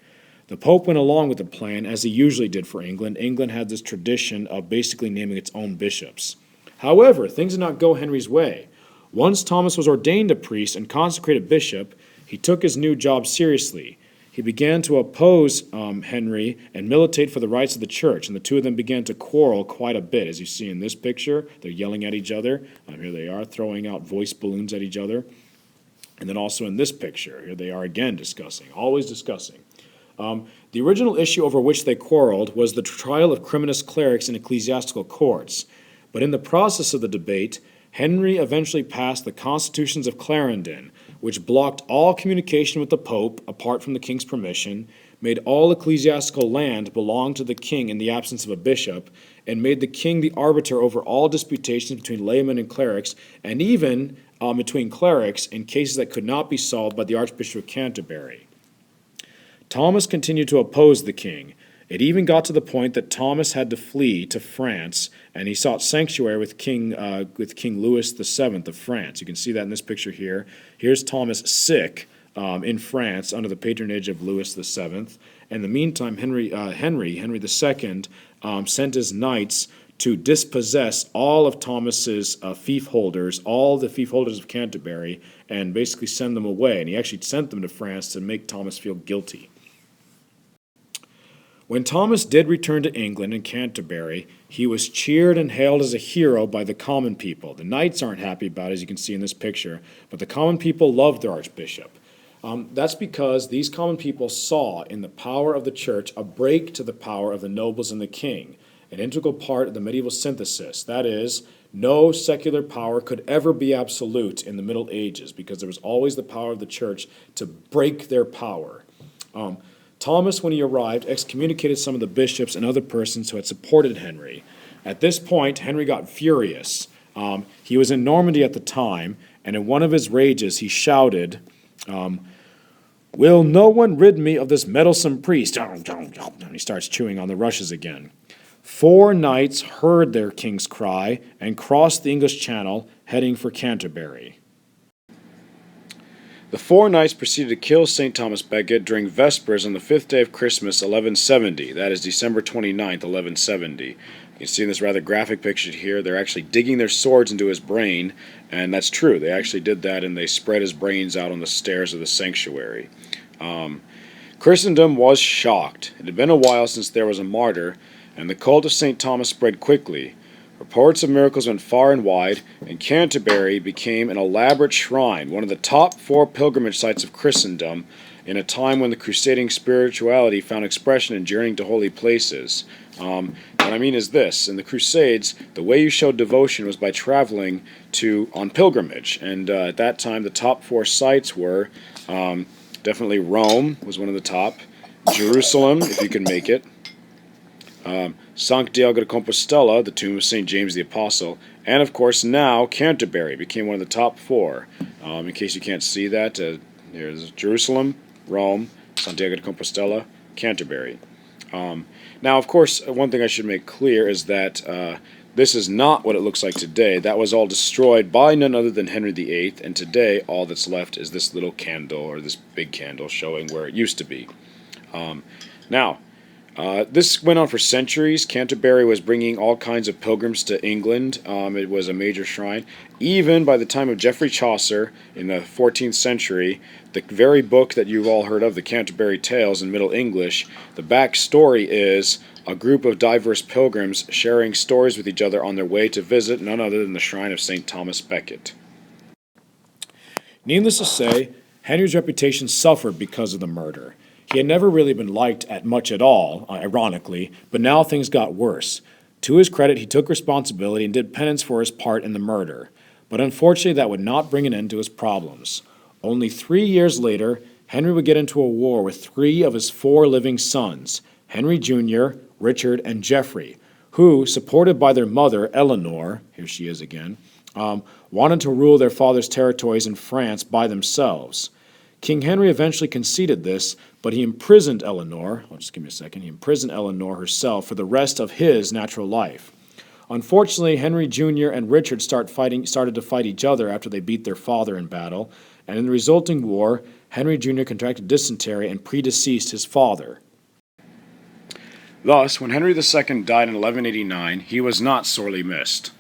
The Pope went along with the plan, as he usually did for England. England had this tradition of basically naming its own bishops. However, things did not go Henry's way. Once Thomas was ordained a priest and consecrated bishop, he took his new job seriously. He began to oppose Henry and militate for the rights of the church, and the two of them began to quarrel quite a bit. As you see in this picture, they're yelling at each other. Here they are, throwing out voice balloons at each other. And then also in this picture, here they are again discussing, always discussing. The original issue over which they quarreled was the trial of criminous clerics in ecclesiastical courts. But in the process of the debate, Henry eventually passed the Constitutions of Clarendon, which blocked all communication with the Pope apart from the king's permission, made all ecclesiastical land belong to the king in the absence of a bishop, and made the king the arbiter over all disputations between laymen and clerics, and even between clerics in cases that could not be solved by the Archbishop of Canterbury. Thomas continued to oppose the king. It even got to the point that Thomas had to flee to France, and he sought sanctuary with King Louis VII of France. You can see that in this picture here. Here's Thomas sick in France under the patronage of Louis VII. In the meantime, Henry II sent his knights to dispossess all of Thomas's fief holders, all the fief holders of Canterbury, and basically send them away. And he actually sent them to France to make Thomas feel guilty. When Thomas did return to England and Canterbury, he was cheered and hailed as a hero by the common people. The knights aren't happy about it, as you can see in this picture, but the common people loved their archbishop. That's because these common people saw in the power of the church a break to the power of the nobles and the king, an integral part of the medieval synthesis. That is, no secular power could ever be absolute in the Middle Ages because there was always the power of the church to break their power. Thomas, when he arrived, excommunicated some of the bishops and other persons who had supported Henry. At this point, Henry got furious. He was in Normandy at the time, and in one of his rages, he shouted, "Will no one rid me of this meddlesome priest?" And he starts chewing on the rushes again. 4 knights heard their king's cry and crossed the English Channel, heading for Canterbury. The 4 knights proceeded to kill St. Thomas Becket during Vespers on the 5th day of Christmas, 1170. That is December 29th, 1170. You can see in this rather graphic picture here, they're actually digging their swords into his brain, and that's true. They actually did that, and they spread his brains out on the stairs of the sanctuary. Christendom was shocked. It had been a while since there was a martyr, and the cult of St. Thomas spread quickly. Reports of miracles went far and wide, and Canterbury became an elaborate shrine, one of the top 4 pilgrimage sites of Christendom, in a time when the crusading spirituality found expression in journeying to holy places. What I mean is this: in the Crusades, the way you showed devotion was by traveling on pilgrimage, and at that time the top 4 sites were definitely Rome was one of the top, Jerusalem, if you can make it, Santiago de Compostela, the tomb of St. James the Apostle, and of course now Canterbury became one of the top 4. In case you can't see that, there's Jerusalem, Rome, Santiago de Compostela, Canterbury. Now, of course, one thing I should make clear is that this is not what it looks like today. That was all destroyed by none other than Henry VIII, and today all that's left is this little candle, or this big candle, showing where it used to be. This went on for centuries. Canterbury was bringing all kinds of pilgrims to England. It was a major shrine. Even by the time of Geoffrey Chaucer in the 14th century, the very book that you've all heard of, the Canterbury Tales in Middle English, the back story is a group of diverse pilgrims sharing stories with each other on their way to visit none other than the shrine of St. Thomas Becket. Needless to say, Henry's reputation suffered because of the murder. He had never really been liked at much at all, ironically, but now things got worse. To his credit, he took responsibility and did penance for his part in the murder. But unfortunately, that would not bring an end to his problems. Only 3 years later, Henry would get into a war with 3 of his 4 living sons, Henry Jr., Richard, and Geoffrey, who, supported by their mother, Eleanor, here she is again, wanted to rule their father's territories in France by themselves. King Henry eventually conceded this, but he imprisoned Eleanor, he imprisoned Eleanor herself for the rest of his natural life. Unfortunately, Henry Jr. and Richard started to fight each other after they beat their father in battle, and in the resulting war, Henry Jr. contracted dysentery and predeceased his father. Thus, when Henry II died in 1189, he was not sorely missed.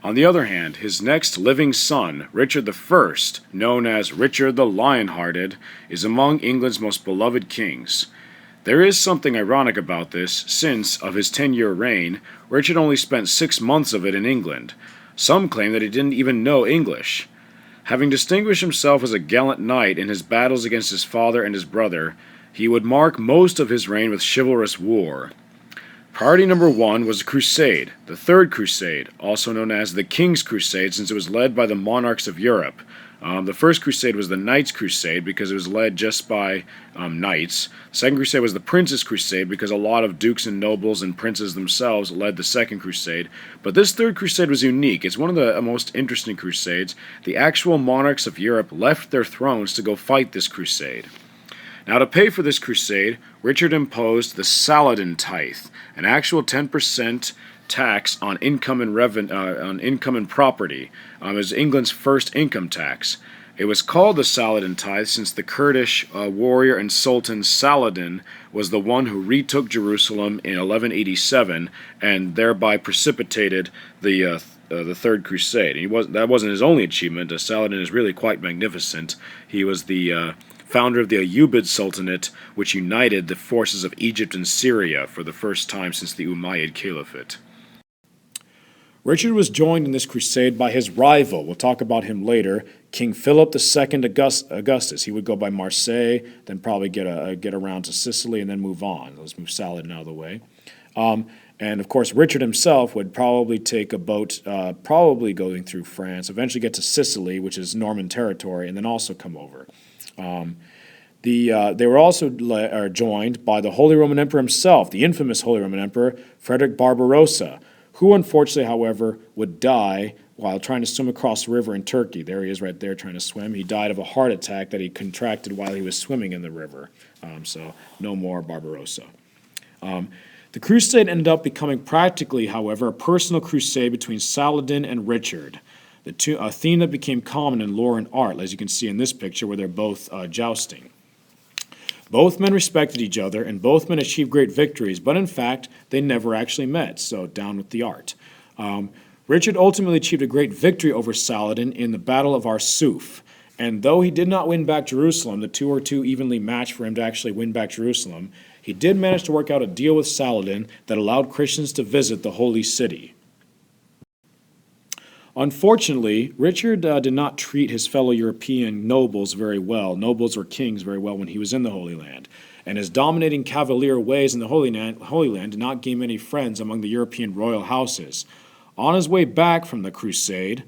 On the other hand, his next living son, Richard I, known as Richard the Lion-Hearted, is among England's most beloved kings. There is something ironic about this, since, of his 10-year reign, Richard only spent 6 months of it in England. Some claim that he didn't even know English. Having distinguished himself as a gallant knight in his battles against his father and his brother, he would mark most of his reign with chivalrous war. Priority number 1 was a crusade, the Third Crusade, also known as the King's Crusade since it was led by the monarchs of Europe. The First Crusade was the Knights' Crusade because it was led just by knights. The Second Crusade was the Princes' Crusade because a lot of dukes and nobles and princes themselves led the Second Crusade. But this Third Crusade was unique. It's one of the most interesting crusades. The actual monarchs of Europe left their thrones to go fight this crusade. Now, to pay for this crusade, Richard imposed the Saladin tithe, an actual 10% tax on income and property. It was England's first income tax. It was called the Saladin tithe since the Kurdish warrior and sultan Saladin was the one who retook Jerusalem in 1187 and thereby precipitated the Third Crusade. That wasn't his only achievement. Saladin is really quite magnificent. He was the founder of the Ayyubid Sultanate, which united the forces of Egypt and Syria for the first time since the Umayyad Caliphate. Richard was joined in this crusade by his rival, we'll talk about him later, King Philip II Augustus. He would go by Marseille, then probably get around to Sicily, and then move on. Let's move Saladin out of the way. And of course, Richard himself would probably take a boat, probably going through France, eventually get to Sicily, which is Norman territory, and then also come over. They were also joined by the Holy Roman Emperor himself, the infamous Holy Roman Emperor, Frederick Barbarossa, who unfortunately, however, would die while trying to swim across the river in Turkey. There he is right there trying to swim. He died of a heart attack that he contracted while he was swimming in the river. So no more Barbarossa. The crusade ended up becoming practically, however, a personal crusade between Saladin and Richard. A theme that became common in lore and art, as you can see in this picture where they're both jousting. Both men respected each other, and both men achieved great victories, but in fact, they never actually met, so down with the art. Richard ultimately achieved a great victory over Saladin in the Battle of Arsuf, and though he did not win back Jerusalem, the two were too evenly matched for him to actually win back Jerusalem, he did manage to work out a deal with Saladin that allowed Christians to visit the Holy City. Unfortunately, Richard did not treat his fellow European nobles very well, nobles or kings very well when he was in the Holy Land, and his dominating cavalier ways in the Holy Land did not gain many friends among the European royal houses. On his way back from the crusade,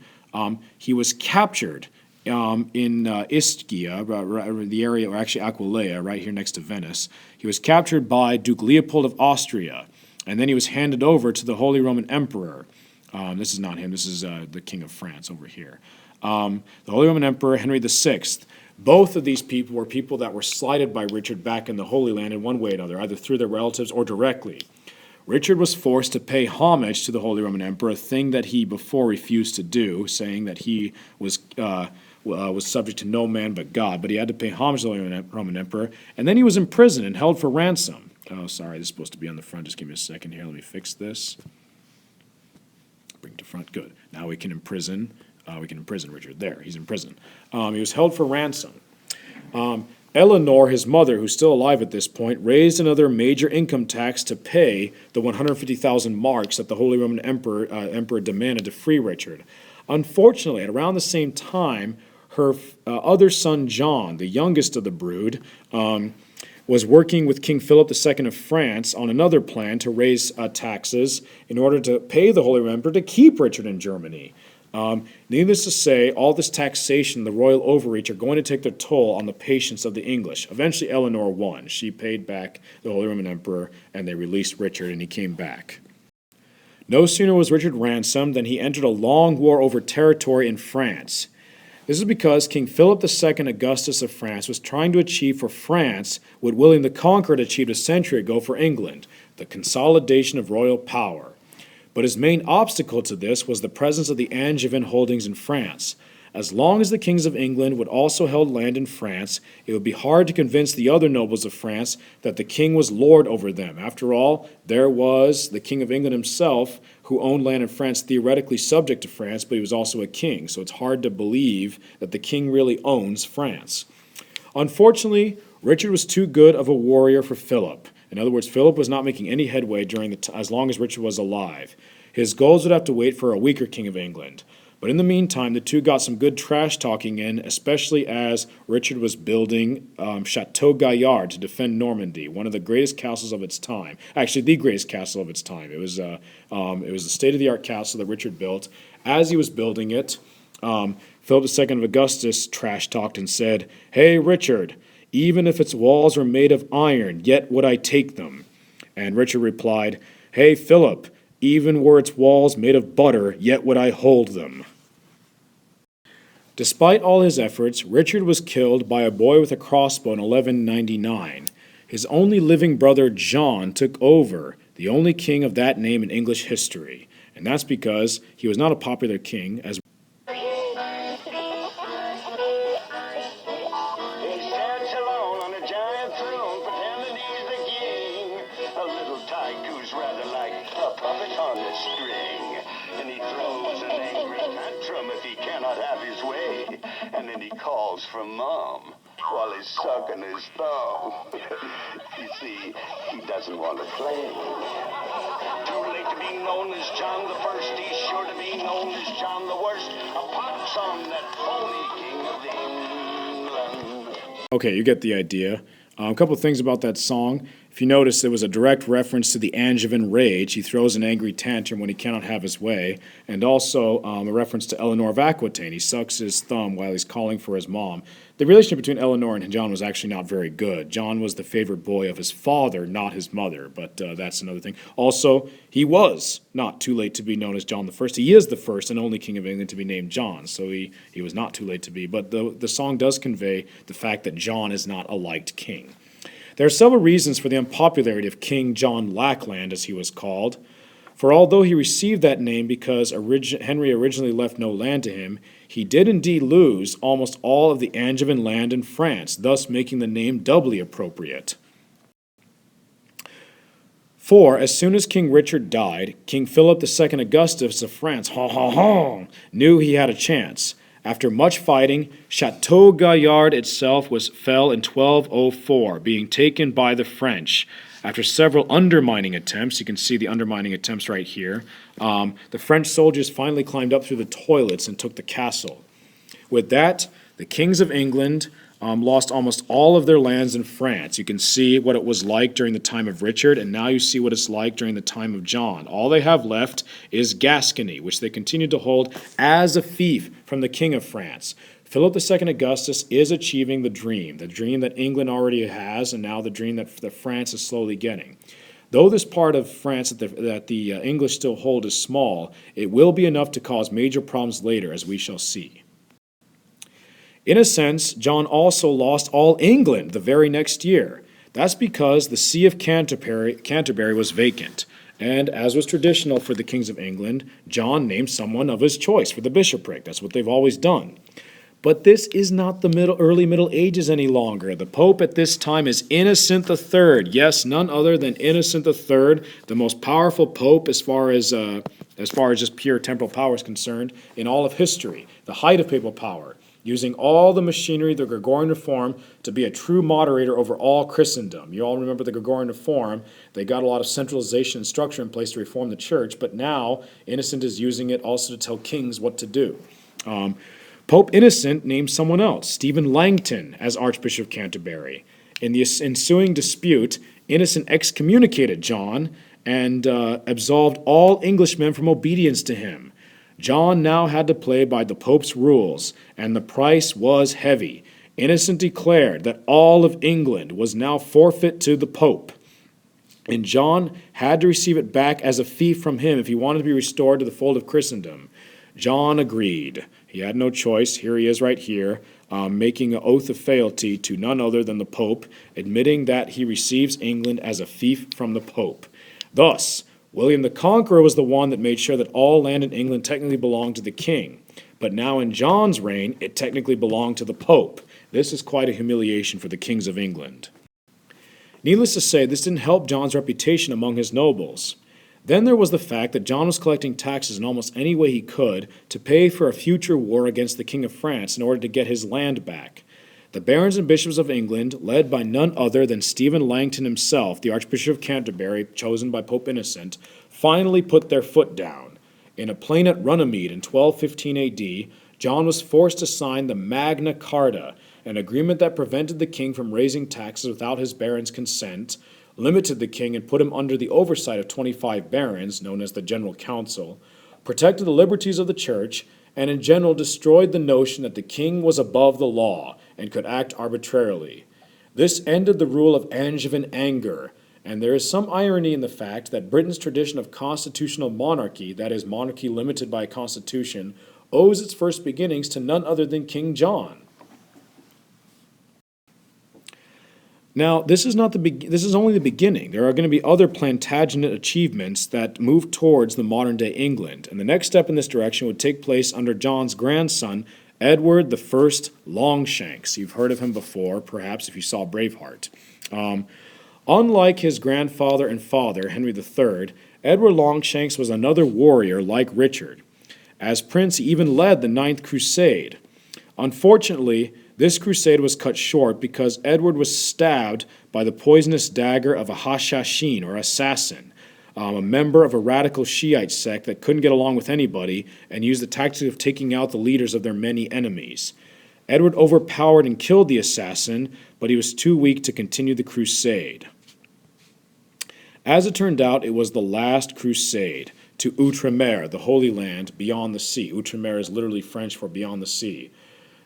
he was captured in Ischia, the area, or actually Aquileia, right here next to Venice. He was captured by Duke Leopold of Austria, and then he was handed over to the Holy Roman Emperor. This is not him, this is the King of France over here. The Holy Roman Emperor Henry VI. Both of these people were people that were slighted by Richard back in the Holy Land in one way or another, either through their relatives or directly. Richard was forced to pay homage to the Holy Roman Emperor, a thing that he before refused to do, saying that he was subject to no man but God, but he had to pay homage to the Holy Roman Emperor, and then he was imprisoned and held for ransom. Oh, sorry, this is supposed to be on the front. Just give me a second here. Let me fix this. Bring it to front. Good. Now we can imprison Richard. There, he's in prison. He was held for ransom. Eleanor, his mother, who's still alive at this point, raised another major income tax to pay the 150,000 marks that the Holy Roman Emperor demanded to free Richard. Unfortunately, at around the same time, her other son John, the youngest of the brood, was working with King Philip II of France on another plan to raise taxes in order to pay the Holy Roman Emperor to keep Richard in Germany. Needless to say, all this taxation, the royal overreach, are going to take their toll on the patience of the English. Eventually, Eleanor won. She paid back the Holy Roman Emperor, and they released Richard, and he came back. No sooner was Richard ransomed than he entered a long war over territory in France. This is because King Philip II Augustus of France was trying to achieve for France what William the Conqueror had achieved a century ago for England, the consolidation of royal power. But his main obstacle to this was the presence of the Angevin holdings in France. As long as the kings of England would also held land in France, it would be hard to convince the other nobles of France that the king was lord over them. After all, there was the king of England himself, who owned land in France theoretically subject to France, but he was also a king, so it's hard to believe that the king really owns France. Unfortunately, Richard was too good of a warrior for Philip. In other words, Philip was not making any headway during as long as Richard was alive. His goals would have to wait for a weaker king of England. But in the meantime, the two got some good trash talking in, especially as Richard was building Chateau Gaillard to defend Normandy, one of the greatest castles of its time. Actually, the greatest castle of its time. It was the state-of-the-art castle that Richard built. As he was building it, Philip II of Augustus trash-talked and said, "Hey, Richard, even if its walls were made of iron, yet would I take them." And Richard replied, "Hey, Philip, even were its walls made of butter, yet would I hold them." Despite all his efforts, Richard was killed by a boy with a crossbow in 1199. His only living brother John took over, the only king of that name in English history. And that's because he was not a popular king, as and then he calls for Mom while he's sucking his thumb. You see, he doesn't want to play. Too late to be known as John the First. He's sure to be known as John the Worst. A pox on that phony king of England. Okay, you get the idea. A couple of things about that song. If you notice, there was a direct reference to the Angevin rage. He throws an angry tantrum when he cannot have his way. And also a reference to Eleanor of Aquitaine. He sucks his thumb while he's calling for his mom. The relationship between Eleanor and John was actually not very good. John was the favorite boy of his father, not his mother. But that's another thing. Also, he was not too late to be known as John the First. He is the first and only king of England to be named John. So he was not too late to be. But the song does convey the fact that John is not a liked king. There are several reasons for the unpopularity of King John Lackland, as he was called. For although he received that name because Henry originally left no land to him, he did indeed lose almost all of the Angevin land in France, thus making the name doubly appropriate. For as soon as King Richard died, King Philip II Augustus of France knew he had a chance. After much fighting, Chateau Gaillard itself fell in 1204, being taken by the French. After several undermining attempts, you can see the undermining attempts right here, the French soldiers finally climbed up through the toilets and took the castle. With that, the kings of England lost almost all of their lands in France. You can see what it was like during the time of Richard, and now you see what it's like during the time of John. All they have left is Gascony, which they continue to hold as a fief from the king of France. Philip II Augustus is achieving the dream that England already has, and now the dream that France is slowly getting. Though this part of France that the English still hold is small, it will be enough to cause major problems later, as we shall see. In a sense, John also lost all England the very next year. That's because the See of Canterbury was vacant, and as was traditional for the kings of England, John named someone of his choice for the bishopric. That's what they've always done. But this is not the early Middle Ages any longer. The Pope at this time is Innocent III. Yes, none other than Innocent III, the most powerful Pope as far as just pure temporal power is concerned in all of history, the height of papal power, using all the machinery of the Gregorian Reform to be a true moderator over all Christendom. You all remember the Gregorian Reform. They got a lot of centralization and structure in place to reform the church, but now Innocent is using it also to tell kings what to do. Pope Innocent named someone else, Stephen Langton, as Archbishop of Canterbury. In the ensuing dispute, Innocent excommunicated John and absolved all Englishmen from obedience to him. John now had to play by the Pope's rules, and the price was heavy. Innocent declared that all of England was now forfeit to the Pope, and John had to receive it back as a fief from him if he wanted to be restored to the fold of Christendom. John agreed. He had no choice. Here he is right here, making an oath of fealty to none other than the Pope, admitting that he receives England as a fief from the Pope. Thus, William the Conqueror was the one that made sure that all land in England technically belonged to the king. But now in John's reign, it technically belonged to the Pope. This is quite a humiliation for the kings of England. Needless to say, this didn't help John's reputation among his nobles. Then there was the fact that John was collecting taxes in almost any way he could to pay for a future war against the King of France in order to get his land back. The barons and bishops of England, led by none other than Stephen Langton himself, the Archbishop of Canterbury, chosen by Pope Innocent, finally put their foot down. In a plain at Runnymede in 1215 AD, John was forced to sign the Magna Carta, an agreement that prevented the king from raising taxes without his barons' consent, limited the king and put him under the oversight of 25 barons, known as the General Council, protected the liberties of the church, and in general destroyed the notion that the king was above the law and could act arbitrarily. This ended the rule of Angevin anger, and there is some irony in the fact that Britain's tradition of constitutional monarchy, that is, monarchy limited by a constitution, owes its first beginnings to none other than King John. Now, this is only the beginning. There are going to be other Plantagenet achievements that move towards the modern-day England, and the next step in this direction would take place under John's grandson, Edward I Longshanks. You've heard of him before, perhaps if you saw Braveheart. Unlike his grandfather and father, Henry III, Edward Longshanks was another warrior like Richard. As prince, he even led the Ninth Crusade. Unfortunately, this crusade was cut short because Edward was stabbed by the poisonous dagger of a Hashashin, or assassin, a member of a radical Shiite sect that couldn't get along with anybody and used the tactic of taking out the leaders of their many enemies. Edward overpowered and killed the assassin, but he was too weak to continue the crusade. As it turned out, it was the last crusade to Outremer, the Holy Land, beyond the sea. Outremer is literally French for beyond the sea.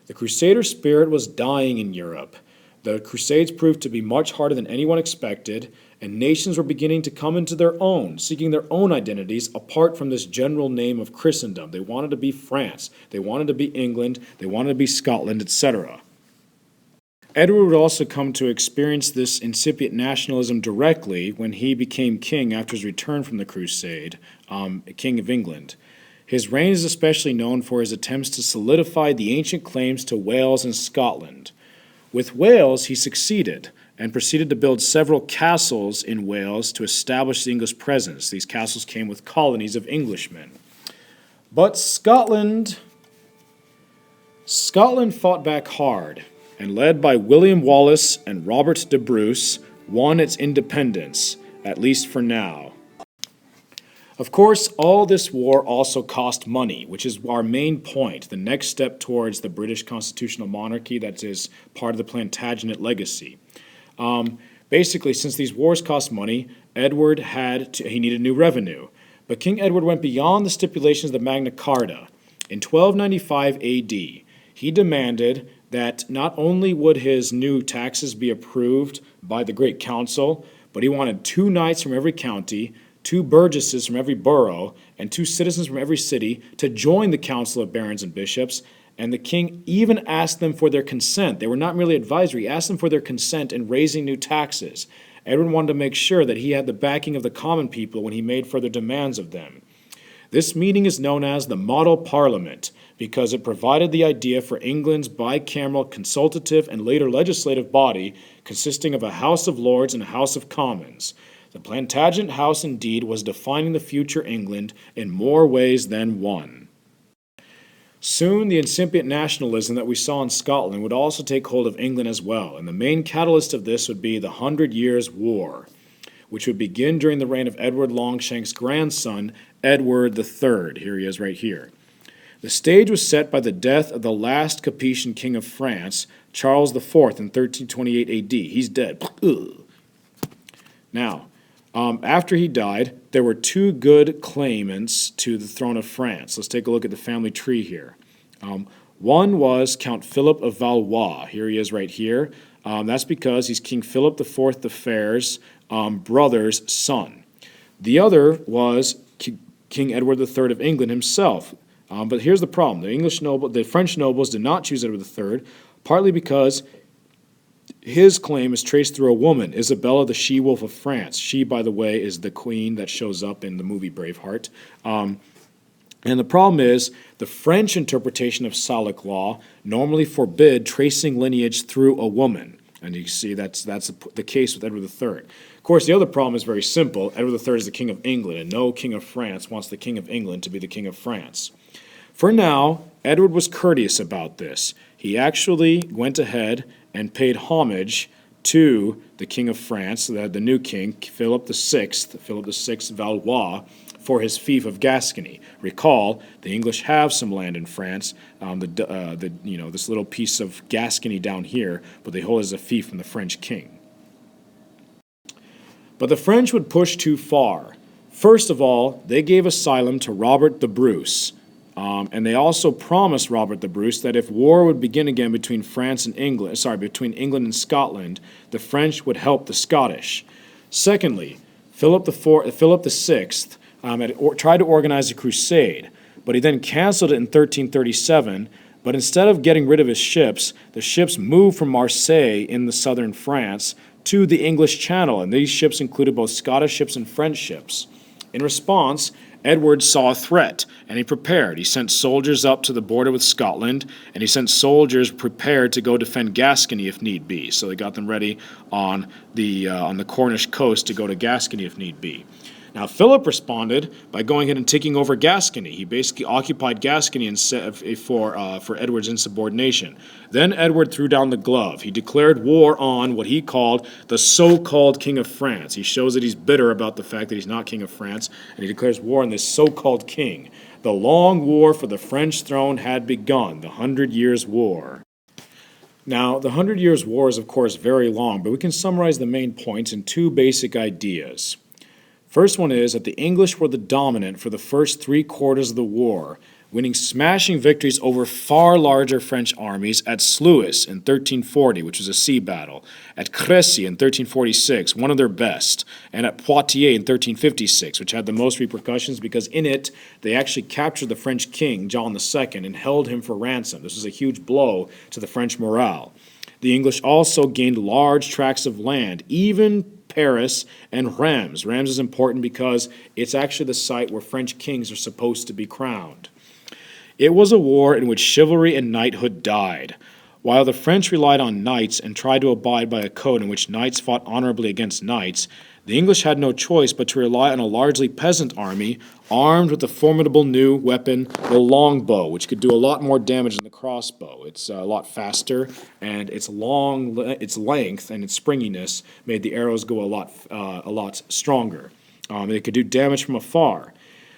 The Crusader spirit was dying in Europe. The Crusades proved to be much harder than anyone expected, and nations were beginning to come into their own, seeking their own identities apart from this general name of Christendom. They wanted to be France, they wanted to be England, they wanted to be Scotland, etc. Edward would also come to experience this incipient nationalism directly when he became king after his return from the Crusade, King of England. His reign is especially known for his attempts to solidify the ancient claims to Wales and Scotland. With Wales, he succeeded and proceeded to build several castles in Wales to establish the English presence. These castles came with colonies of Englishmen. But Scotland fought back hard, and led by William Wallace and Robert de Bruce, won its independence, at least for now. Of course, all this war also cost money, which is our main point, the next step towards the British constitutional monarchy that is part of the Plantagenet legacy. Basically, since these wars cost money, Edward he needed new revenue. But King Edward went beyond the stipulations of the Magna Carta. In 1295 AD, he demanded that not only would his new taxes be approved by the Great Council, but he wanted 2 knights from every county, 2 burgesses from every borough, and 2 citizens from every city to join the Council of Barons and Bishops, and the king even asked them for their consent. They were not merely advisory, he asked them for their consent in raising new taxes. Edward wanted to make sure that he had the backing of the common people when he made further demands of them. This meeting is known as the Model Parliament because it provided the idea for England's bicameral consultative and later legislative body consisting of a House of Lords and a House of Commons. The Plantagenet House indeed was defining the future England in more ways than one. Soon the incipient nationalism that we saw in Scotland would also take hold of England as well, and the main catalyst of this would be the 100 Years' War, which would begin during the reign of Edward Longshank's grandson, Edward III. Here he is right here. The stage was set by the death of the last Capetian king of France, Charles IV, in 1328 AD. He's dead. Now, after he died, there were 2 good claimants to the throne of France. Let's take a look at the family tree here. One was Count Philip of Valois. Here he is right here. That's because he's King Philip IV the Fair's brother's son. The other was King Edward III of England himself. But here's the problem. The French nobles did not choose Edward III, partly because his claim is traced through a woman, Isabella the She-Wolf of France. She, by the way, is the queen that shows up in the movie Braveheart. And the problem is, the French interpretation of Salic law normally forbid tracing lineage through a woman. And you can see that's the case with Edward III. Of course, the other problem is very simple. Edward III is the king of England, and no king of France wants the king of England to be the king of France. For now, Edward was courteous about this. He actually went ahead and paid homage to the king of France, the new king, Philip VI Valois, for his fief of Gascony. Recall, the English have some land in France, this little piece of Gascony down here, but they hold it as a fief from the French king. But the French would push too far. First of all, they gave asylum to Robert the Bruce, and they also promised Robert the Bruce that if war would begin again between between England and Scotland, the French would help the Scottish. Secondly, Philip VI had tried to organize a crusade, but he then canceled it in 1337. But instead of getting rid of his ships, the ships moved from Marseille in the southern France to the English Channel, and these ships included both Scottish ships and French ships. In response, Edward saw a threat, and he prepared. He sent soldiers up to the border with Scotland, and he sent soldiers prepared to go defend Gascony if need be. So they got them ready on the Cornish coast to go to Gascony if need be. Now, Philip responded by going ahead and taking over Gascony. He basically occupied Gascony for Edward's insubordination. Then Edward threw down the glove. He declared war on what he called the so-called King of France. He shows that he's bitter about the fact that he's not King of France, and he declares war on this so-called king. The long war for the French throne had begun, the 100 Years' War. Now, the 100 Years' War is, of course, very long, but we can summarize the main points in 2 basic ideas. First one is that the English were the dominant for the first 3/4 of the war, winning smashing victories over far larger French armies at Sluis in 1340, which was a sea battle, at Crécy in 1346, one of their best, and at Poitiers in 1356, which had the most repercussions because in it they actually captured the French king, John II, and held him for ransom. This was a huge blow to the French morale. The English also gained large tracts of land, even Paris and Reims. Reims is important because it's actually the site where French kings are supposed to be crowned. It was a war in which chivalry and knighthood died. While the French relied on knights and tried to abide by a code in which knights fought honorably against knights, The English had no choice but to rely on a largely peasant army armed with the formidable new weapon, the longbow, which could do a lot more damage than the crossbow. It's a lot faster, and its length and its springiness made the arrows go a lot stronger. It could do damage from afar.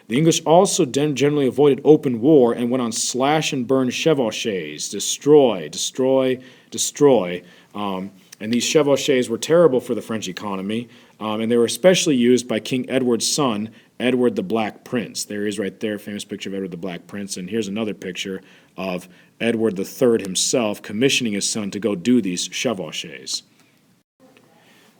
The English also generally avoided open war and went on slash and burn chevauchés, destroy, destroy, destroy. And these chevauchés were terrible for the French economy, and they were especially used by King Edward's son, Edward the Black Prince. There he is right there, famous picture of Edward the Black Prince, and here's another picture of Edward III himself commissioning his son to go do these chevauchés.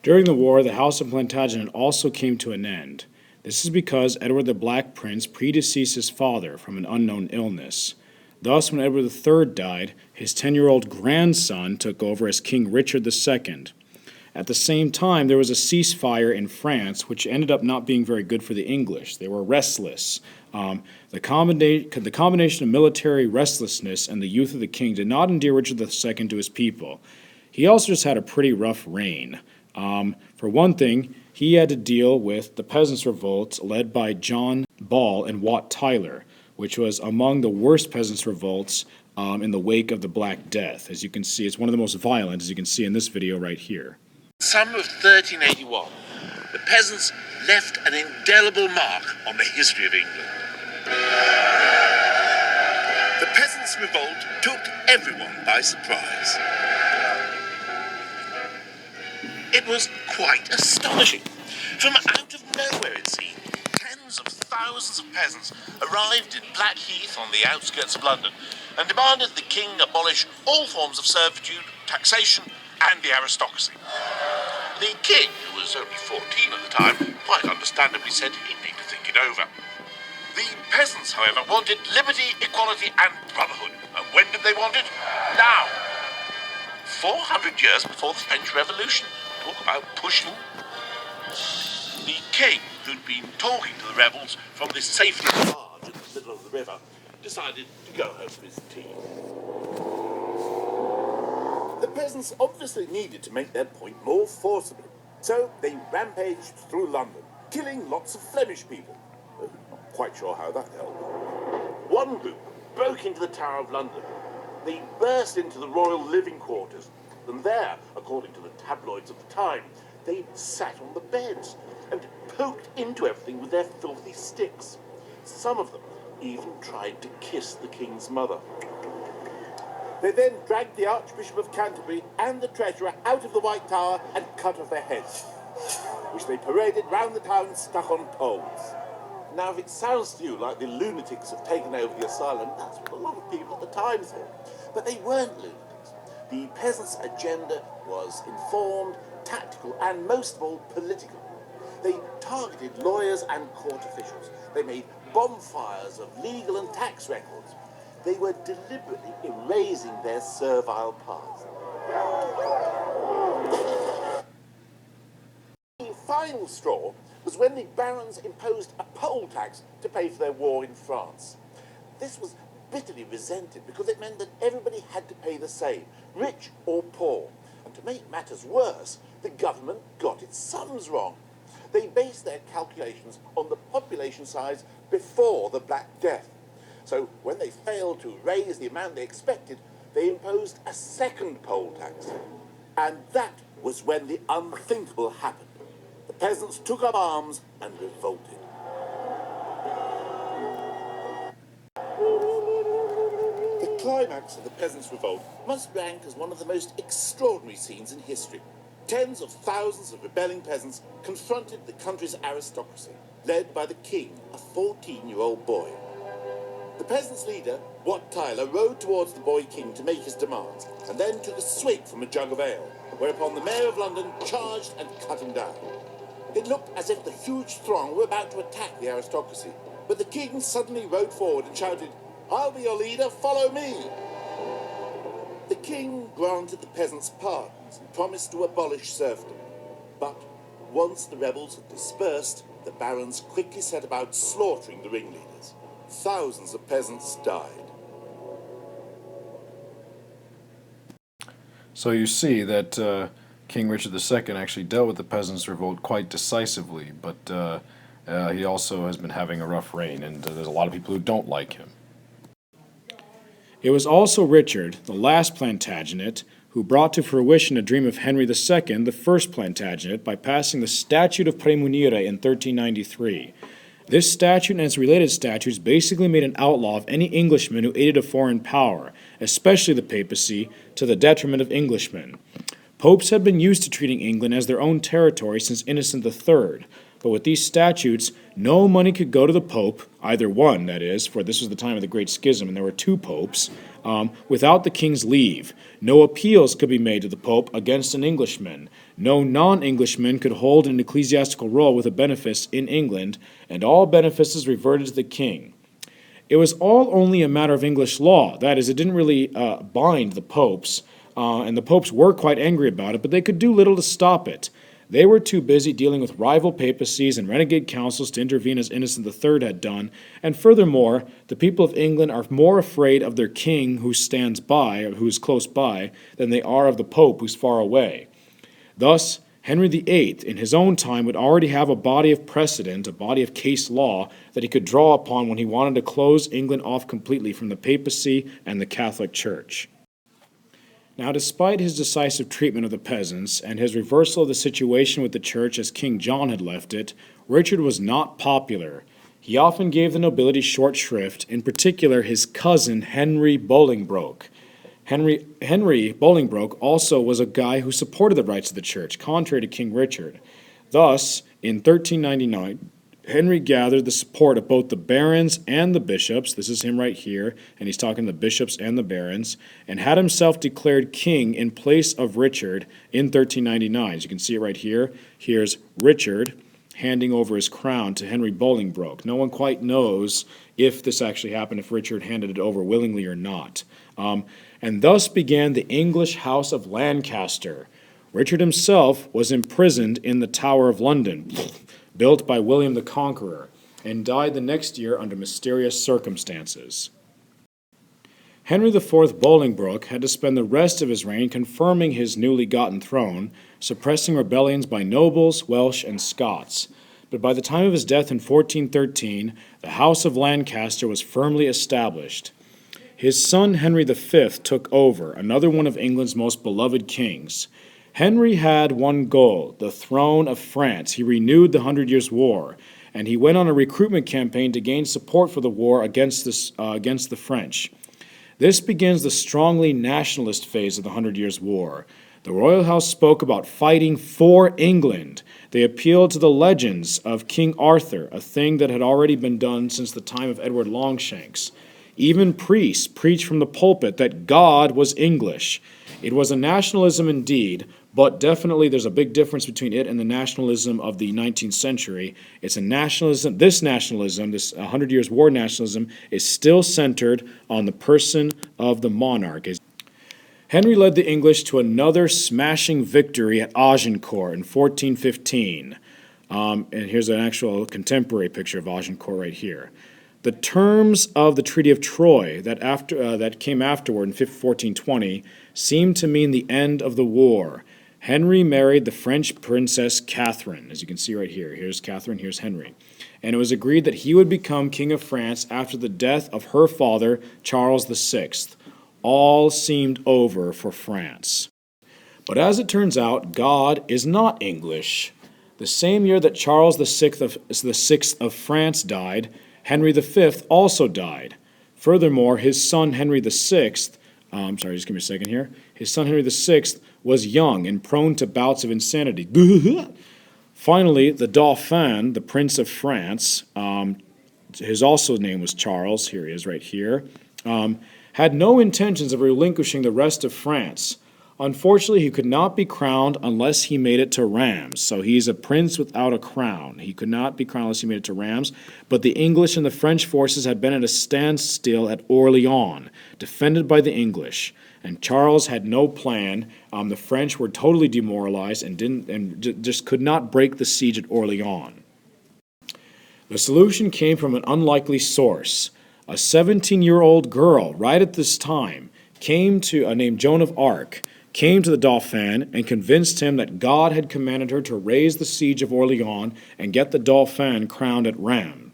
During the war, the House of Plantagenet also came to an end. This is because Edward the Black Prince predeceased his father from an unknown illness. Thus, when Edward III died, his 10-year-old grandson took over as King Richard II. At the same time, there was a ceasefire in France, which ended up not being very good for the English. They were restless. The combination of military restlessness and the youth of the king did not endear Richard II to his people. He also just had a pretty rough reign. For one thing, he had to deal with the peasants' revolts led by John Ball and Wat Tyler, which was among the worst peasants' revolts in the wake of the Black Death. As you can see, it's one of the most violent, as you can see in this video right here. Summer of 1381, the peasants left an indelible mark on the history of England. The peasants' revolt took everyone by surprise. It was quite astonishing. From out of nowhere, it seemed, tens of thousands of peasants arrived in Blackheath on the outskirts of London and demanded the king abolish all forms of servitude, taxation, and the aristocracy. The king, who was only 14 at the time, quite understandably said he'd need to think it over. The peasants, however, wanted liberty, equality, and brotherhood. And when did they want it? Now. 400 years before the French Revolution. Talk about pushing. The king, who'd been talking to the rebels from this safety barge in the middle of the river, decided to go home for his tea. The peasants obviously needed to make their point more forcibly, so they rampaged through London, killing lots of Flemish people. Not quite sure how that helped. One group broke into the Tower of London. They burst into the royal living quarters, and there, according to the tabloids of the time, they sat on the beds and poked into everything with their filthy sticks. Some of them even tried to kiss the king's mother. They then dragged the Archbishop of Canterbury and the Treasurer out of the White Tower and cut off their heads, which they paraded round the town stuck on poles. Now, if it sounds to you like the lunatics have taken over the asylum, that's what a lot of people at the time thought. But they weren't lunatics. The peasants' agenda was informed, tactical, and most of all, political. They targeted lawyers and court officials. They made bonfires of legal and tax records. They were deliberately erasing their servile past. The final straw was when the barons imposed a poll tax to pay for their war in France. This was bitterly resented because it meant that everybody had to pay the same, rich or poor. And to make matters worse, the government got its sums wrong. They based their calculations on the population size before the Black Death. So when they failed to raise the amount they expected, they imposed a second poll tax. And that was when the unthinkable happened. The peasants took up arms and revolted. The climax of the peasants' revolt must rank as one of the most extraordinary scenes in history. Tens of thousands of rebelling peasants confronted the country's aristocracy, led by the king, a 14-year-old boy. The peasants' leader, Wat Tyler, rode towards the boy king to make his demands, and then took a swig from a jug of ale, whereupon the mayor of London charged and cut him down. It looked as if the huge throng were about to attack the aristocracy, but the king suddenly rode forward and shouted, "I'll be your leader, follow me!" The king granted the peasants pardons and promised to abolish serfdom. But once the rebels had dispersed, the barons quickly set about slaughtering the ringleaders. Thousands of peasants died. So you see that King Richard II actually dealt with the peasants' revolt quite decisively, but he also has been having a rough reign, and there's a lot of people who don't like him. It was also Richard, the last Plantagenet, who brought to fruition a dream of Henry II, the first Plantagenet, by passing the Statute of Praemunire in 1393. This statute and its related statutes basically made an outlaw of any Englishman who aided a foreign power, especially the papacy, to the detriment of Englishmen. Popes had been used to treating England as their own territory since Innocent III, but with these statutes, no money could go to the Pope, either one, that is, for this was the time of the Great Schism and there were two popes, without the king's leave. No appeals could be made to the Pope against an Englishman. No non-Englishman could hold an ecclesiastical role with a benefice in England, and all benefices reverted to the king. It was all only a matter of English law. That is, it didn't really bind the popes, and the popes were quite angry about it, but they could do little to stop it. They were too busy dealing with rival papacies and renegade councils to intervene as Innocent III had done, and furthermore, the people of England are more afraid of their king who stands by, or who is close by, than they are of the Pope who's far away. Thus, Henry VIII, in his own time, would already have a body of precedent, a body of case law, that he could draw upon when he wanted to close England off completely from the papacy and the Catholic Church. Now, despite his decisive treatment of the peasants and his reversal of the situation with the church as King John had left it, Richard was not popular. He often gave the nobility short shrift, in particular his cousin Henry Bolingbroke. Henry Bolingbroke also was a guy who supported the rights of the church, contrary to King Richard. Thus, in 1399, Henry gathered the support of both the barons and the bishops, this is him right here, and he's talking to the bishops and the barons, and had himself declared king in place of Richard in 1399. As you can see it right here. Here's Richard handing over his crown to Henry Bolingbroke. No one quite knows if this actually happened, if Richard handed it over willingly or not. And thus began the English House of Lancaster. Richard himself was imprisoned in the Tower of London, built by William the Conqueror, and died the next year under mysterious circumstances. Henry IV Bolingbroke had to spend the rest of his reign confirming his newly gotten throne, suppressing rebellions by nobles, Welsh, and Scots. But by the time of his death in 1413, the House of Lancaster was firmly established. His son Henry V took over, another one of England's most beloved kings. Henry had one goal, the throne of France. He renewed the 100 Years' War, and he went on a recruitment campaign to gain support for the war against the French. This begins the strongly nationalist phase of the 100 Years' War. The royal house spoke about fighting for England. They appealed to the legends of King Arthur, a thing that had already been done since the time of Edward Longshanks. Even priests preached from the pulpit that God was English. It was a nationalism indeed, but definitely there's a big difference between it and the nationalism of the 19th century. It's a nationalism, this 100 Years' War nationalism, is still centered on the person of the monarch. Henry led the English to another smashing victory at Agincourt in 1415. And here's an actual contemporary picture of Agincourt right here. The terms of the Treaty of Troy that came afterward in 1420 seemed to mean the end of the war. Henry married the French princess Catherine, as you can see right here. Here's Catherine, here's Henry. And it was agreed that he would become king of France after the death of her father, Charles VI. All seemed over for France. But as it turns out, God is not English. The same year that Charles VI of France died, Henry V also died. Furthermore, his son Henry VI, just give me a second here. His son Henry VI was young and prone to bouts of insanity. Finally, the Dauphin, the Prince of France, his also name was Charles, here he is right here, had no intentions of relinquishing the rest of France. Unfortunately, he could not be crowned unless he made it to Rheims. So he's a prince without a crown. He could not be crowned unless he made it to Rheims. But the English and the French forces had been at a standstill at Orleans, defended by the English. And Charles had no plan. The French were totally demoralized and just could not break the siege at Orleans. The solution came from an unlikely source. A 17-year-old girl, right at this time, named Joan of Arc, came to the Dauphin and convinced him that God had commanded her to raise the siege of Orleans and get the Dauphin crowned at Rheims.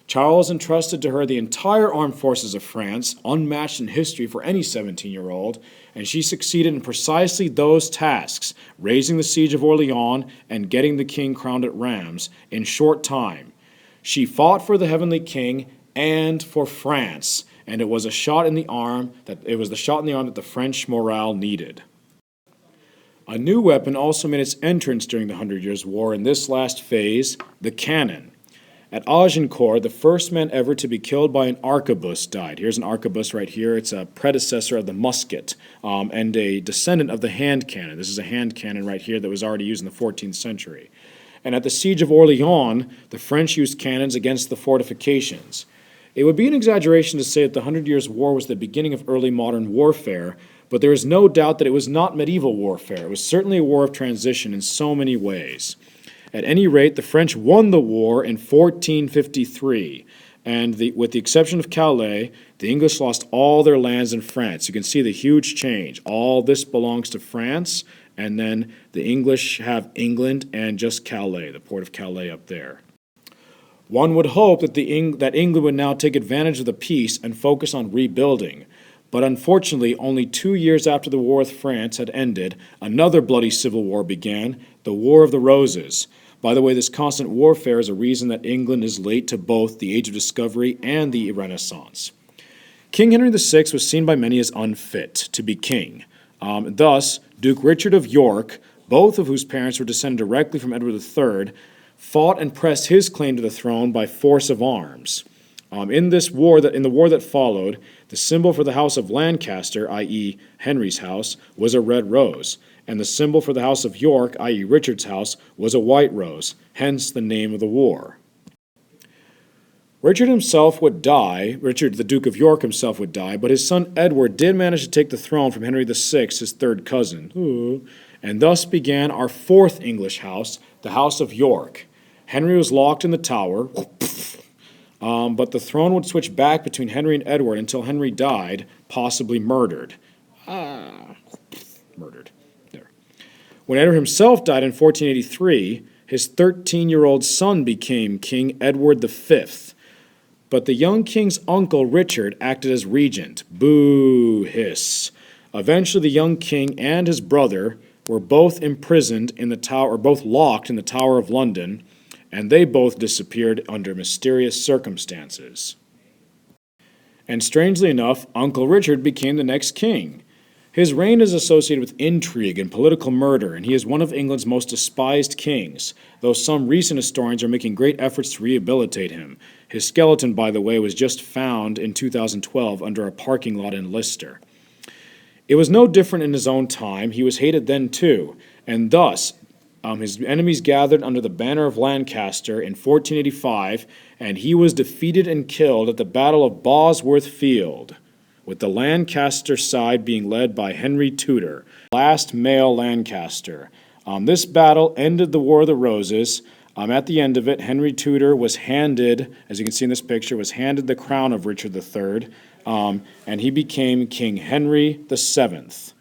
Charles entrusted to her the entire armed forces of France, unmatched in history for any 17-year-old, and she succeeded in precisely those tasks, raising the siege of Orleans and getting the king crowned at Rheims in short time. She fought for the heavenly king and for France, and it was the shot in the arm that the French morale needed. A new weapon also made its entrance during the Hundred Years' War in this last phase, the cannon. At Agincourt, the first man ever to be killed by an arquebus died. Here's an arquebus right here. It's a predecessor of the musket and a descendant of the hand cannon. This is a hand cannon right here that was already used in the 14th century. And at the siege of Orleans, the French used cannons against the fortifications. It would be an exaggeration to say that the Hundred Years' War was the beginning of early modern warfare, but there is no doubt that it was not medieval warfare. It was certainly a war of transition in so many ways. At any rate, the French won the war in 1453, and with the exception of Calais, the English lost all their lands in France. You can see the huge change. All this belongs to France, and then the English have England and just Calais, the port of Calais up there. One would hope that England would now take advantage of the peace and focus on rebuilding. But unfortunately, only 2 years after the war with France had ended, another bloody civil war began, the War of the Roses. By the way, this constant warfare is a reason that England is late to both the Age of Discovery and the Renaissance. King Henry VI was seen by many as unfit to be king. Thus, Duke Richard of York, both of whose parents were descended directly from Edward III, fought and pressed his claim to the throne by force of arms. In the war that followed, the symbol for the House of Lancaster, i.e. Henry's house, was a red rose, and the symbol for the House of York, i.e. Richard's house, was a white rose, hence the name of the war. Richard, the Duke of York himself would die, but his son Edward did manage to take the throne from Henry VI, his third cousin, and thus began our fourth English house, the House of York. Henry was locked in the Tower, but the throne would switch back between Henry and Edward until Henry died, possibly murdered. Murdered. There. When Edward himself died in 1483, his 13-year-old son became King Edward V. But the young king's uncle Richard acted as regent. Boo, hiss. Eventually, the young king and his brother were both imprisoned in the Tower, or both locked in the Tower of London, and they both disappeared under mysterious circumstances. And strangely enough, Uncle Richard became the next king. His reign is associated with intrigue and political murder, and he is one of England's most despised kings, though some recent historians are making great efforts to rehabilitate him. His skeleton, by the way, was just found in 2012 under a parking lot in Leicester. It was no different in his own time. He was hated then too, and thus his enemies gathered under the banner of Lancaster in 1485, and he was defeated and killed at the Battle of Bosworth Field, with the Lancaster side being led by Henry Tudor, last male Lancaster. This battle ended the War of the Roses. At the end of it, Henry Tudor was handed, as you can see in this picture, the crown of Richard III, and he became King Henry VII.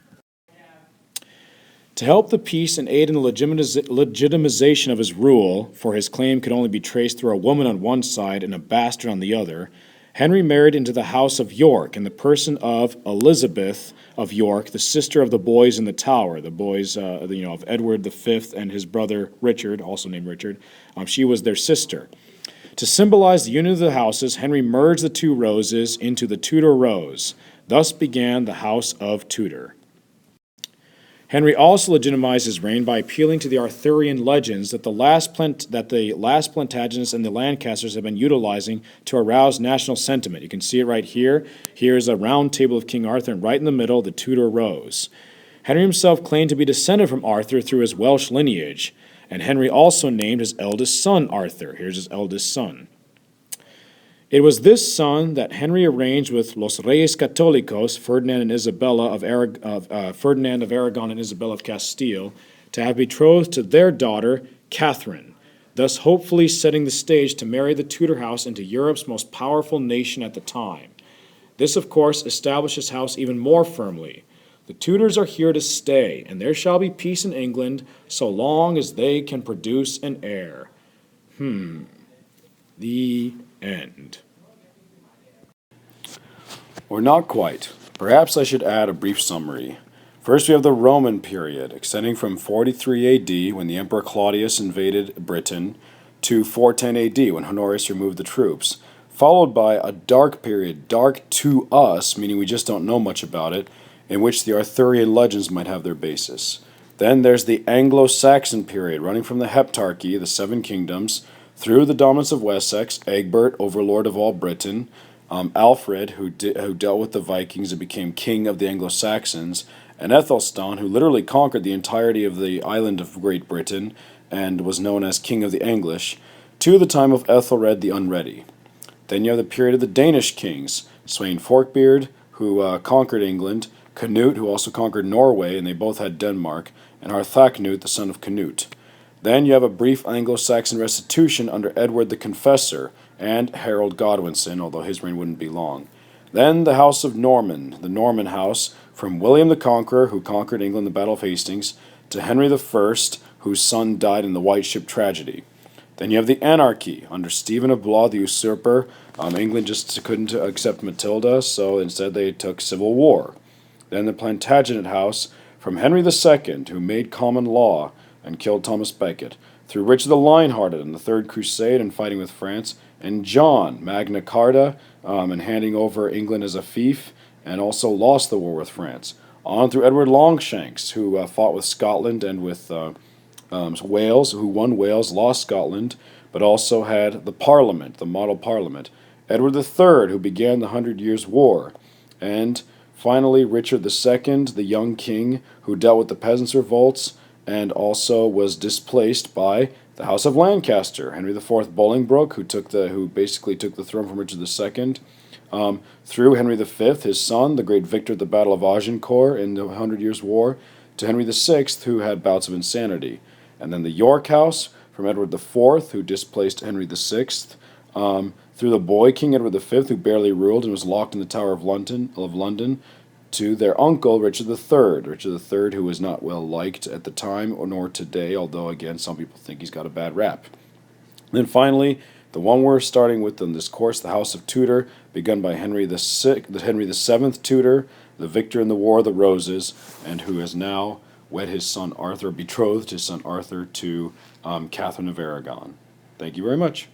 To help the peace and aid in the legitimization of his rule, for his claim could only be traced through a woman on one side and a bastard on the other, Henry married into the House of York in the person of Elizabeth of York, the sister of the boys in the Tower, the boys of Edward V and his brother Richard, also named Richard. She was their sister. To symbolize the unity of the houses, Henry merged the two roses into the Tudor rose. Thus began the House of Tudor. Henry also legitimized his reign by appealing to the Arthurian legends that the last Plantagenets and the Lancasters have been utilizing to arouse national sentiment. You can see it right here. Here's a round table of King Arthur, and right in the middle, the Tudor rose. Henry himself claimed to be descended from Arthur through his Welsh lineage, and Henry also named his eldest son Arthur. Here's his eldest son. It was this son that Henry arranged with Los Reyes Católicos, Ferdinand of Aragon and Isabella of Castile, to have betrothed to their daughter, Catherine, thus hopefully setting the stage to marry the Tudor house into Europe's most powerful nation at the time. This, of course, established his house even more firmly. The Tudors are here to stay, and there shall be peace in England so long as they can produce an heir. The end. Or not quite. Perhaps I should add a brief summary. First, we have the Roman period, extending from 43 AD, when the Emperor Claudius invaded Britain, to 410 AD, when Honorius removed the troops, followed by a dark period, dark to us, meaning we just don't know much about it, in which the Arthurian legends might have their basis. Then there's the Anglo-Saxon period, running from the Heptarchy, the Seven Kingdoms, through the dominance of Wessex, Egbert, overlord of all Britain, Alfred, who dealt with the Vikings and became king of the Anglo-Saxons, and Ethelstan, who literally conquered the entirety of the island of Great Britain and was known as King of the English, to the time of Ethelred the Unready. Then you have the period of the Danish kings, Sweyn Forkbeard, who conquered England, Canute, who also conquered Norway, and they both had Denmark, and Harthacnut, the son of Canute. Then you have a brief Anglo-Saxon restitution under Edward the Confessor and Harold Godwinson, although his reign wouldn't be long. Then the House of Norman, the Norman House, from William the Conqueror, who conquered England in the Battle of Hastings, to Henry I, whose son died in the White Ship tragedy. Then you have the Anarchy, under Stephen of Blois, the usurper. England just couldn't accept Matilda, so instead they took civil war. Then the Plantagenet House, from Henry II, who made common law and killed Thomas Becket, through Richard the Lionhearted in the Third Crusade and fighting with France, and John, Magna Carta, and handing over England as a fief, and also lost the war with France. On through Edward Longshanks, who fought with Scotland and with Wales, who won Wales, lost Scotland, but also had the Parliament, the model Parliament. Edward III, who began the 100 Years' War. And finally, Richard II, the young king, who dealt with the peasants' revolts, and also was displaced by the House of Lancaster, Henry IV Bolingbroke, who basically took the throne from Richard II, through Henry V, his son, the great victor at the Battle of Agincourt in the 100 Years' War, to Henry VI, who had bouts of insanity. And then the York House, from Edward IV, who displaced Henry VI, through the boy King Edward V, who barely ruled and was locked in the Tower of London, to their uncle Richard III, who was not well liked at the time or nor today, although again some people think he's got a bad rap. And then finally, the one we're starting with in this course, the House of Tudor, begun by Henry VII Tudor, the victor in the War of the Roses, and who has now betrothed his son Arthur to Catherine of Aragon. Thank you very much.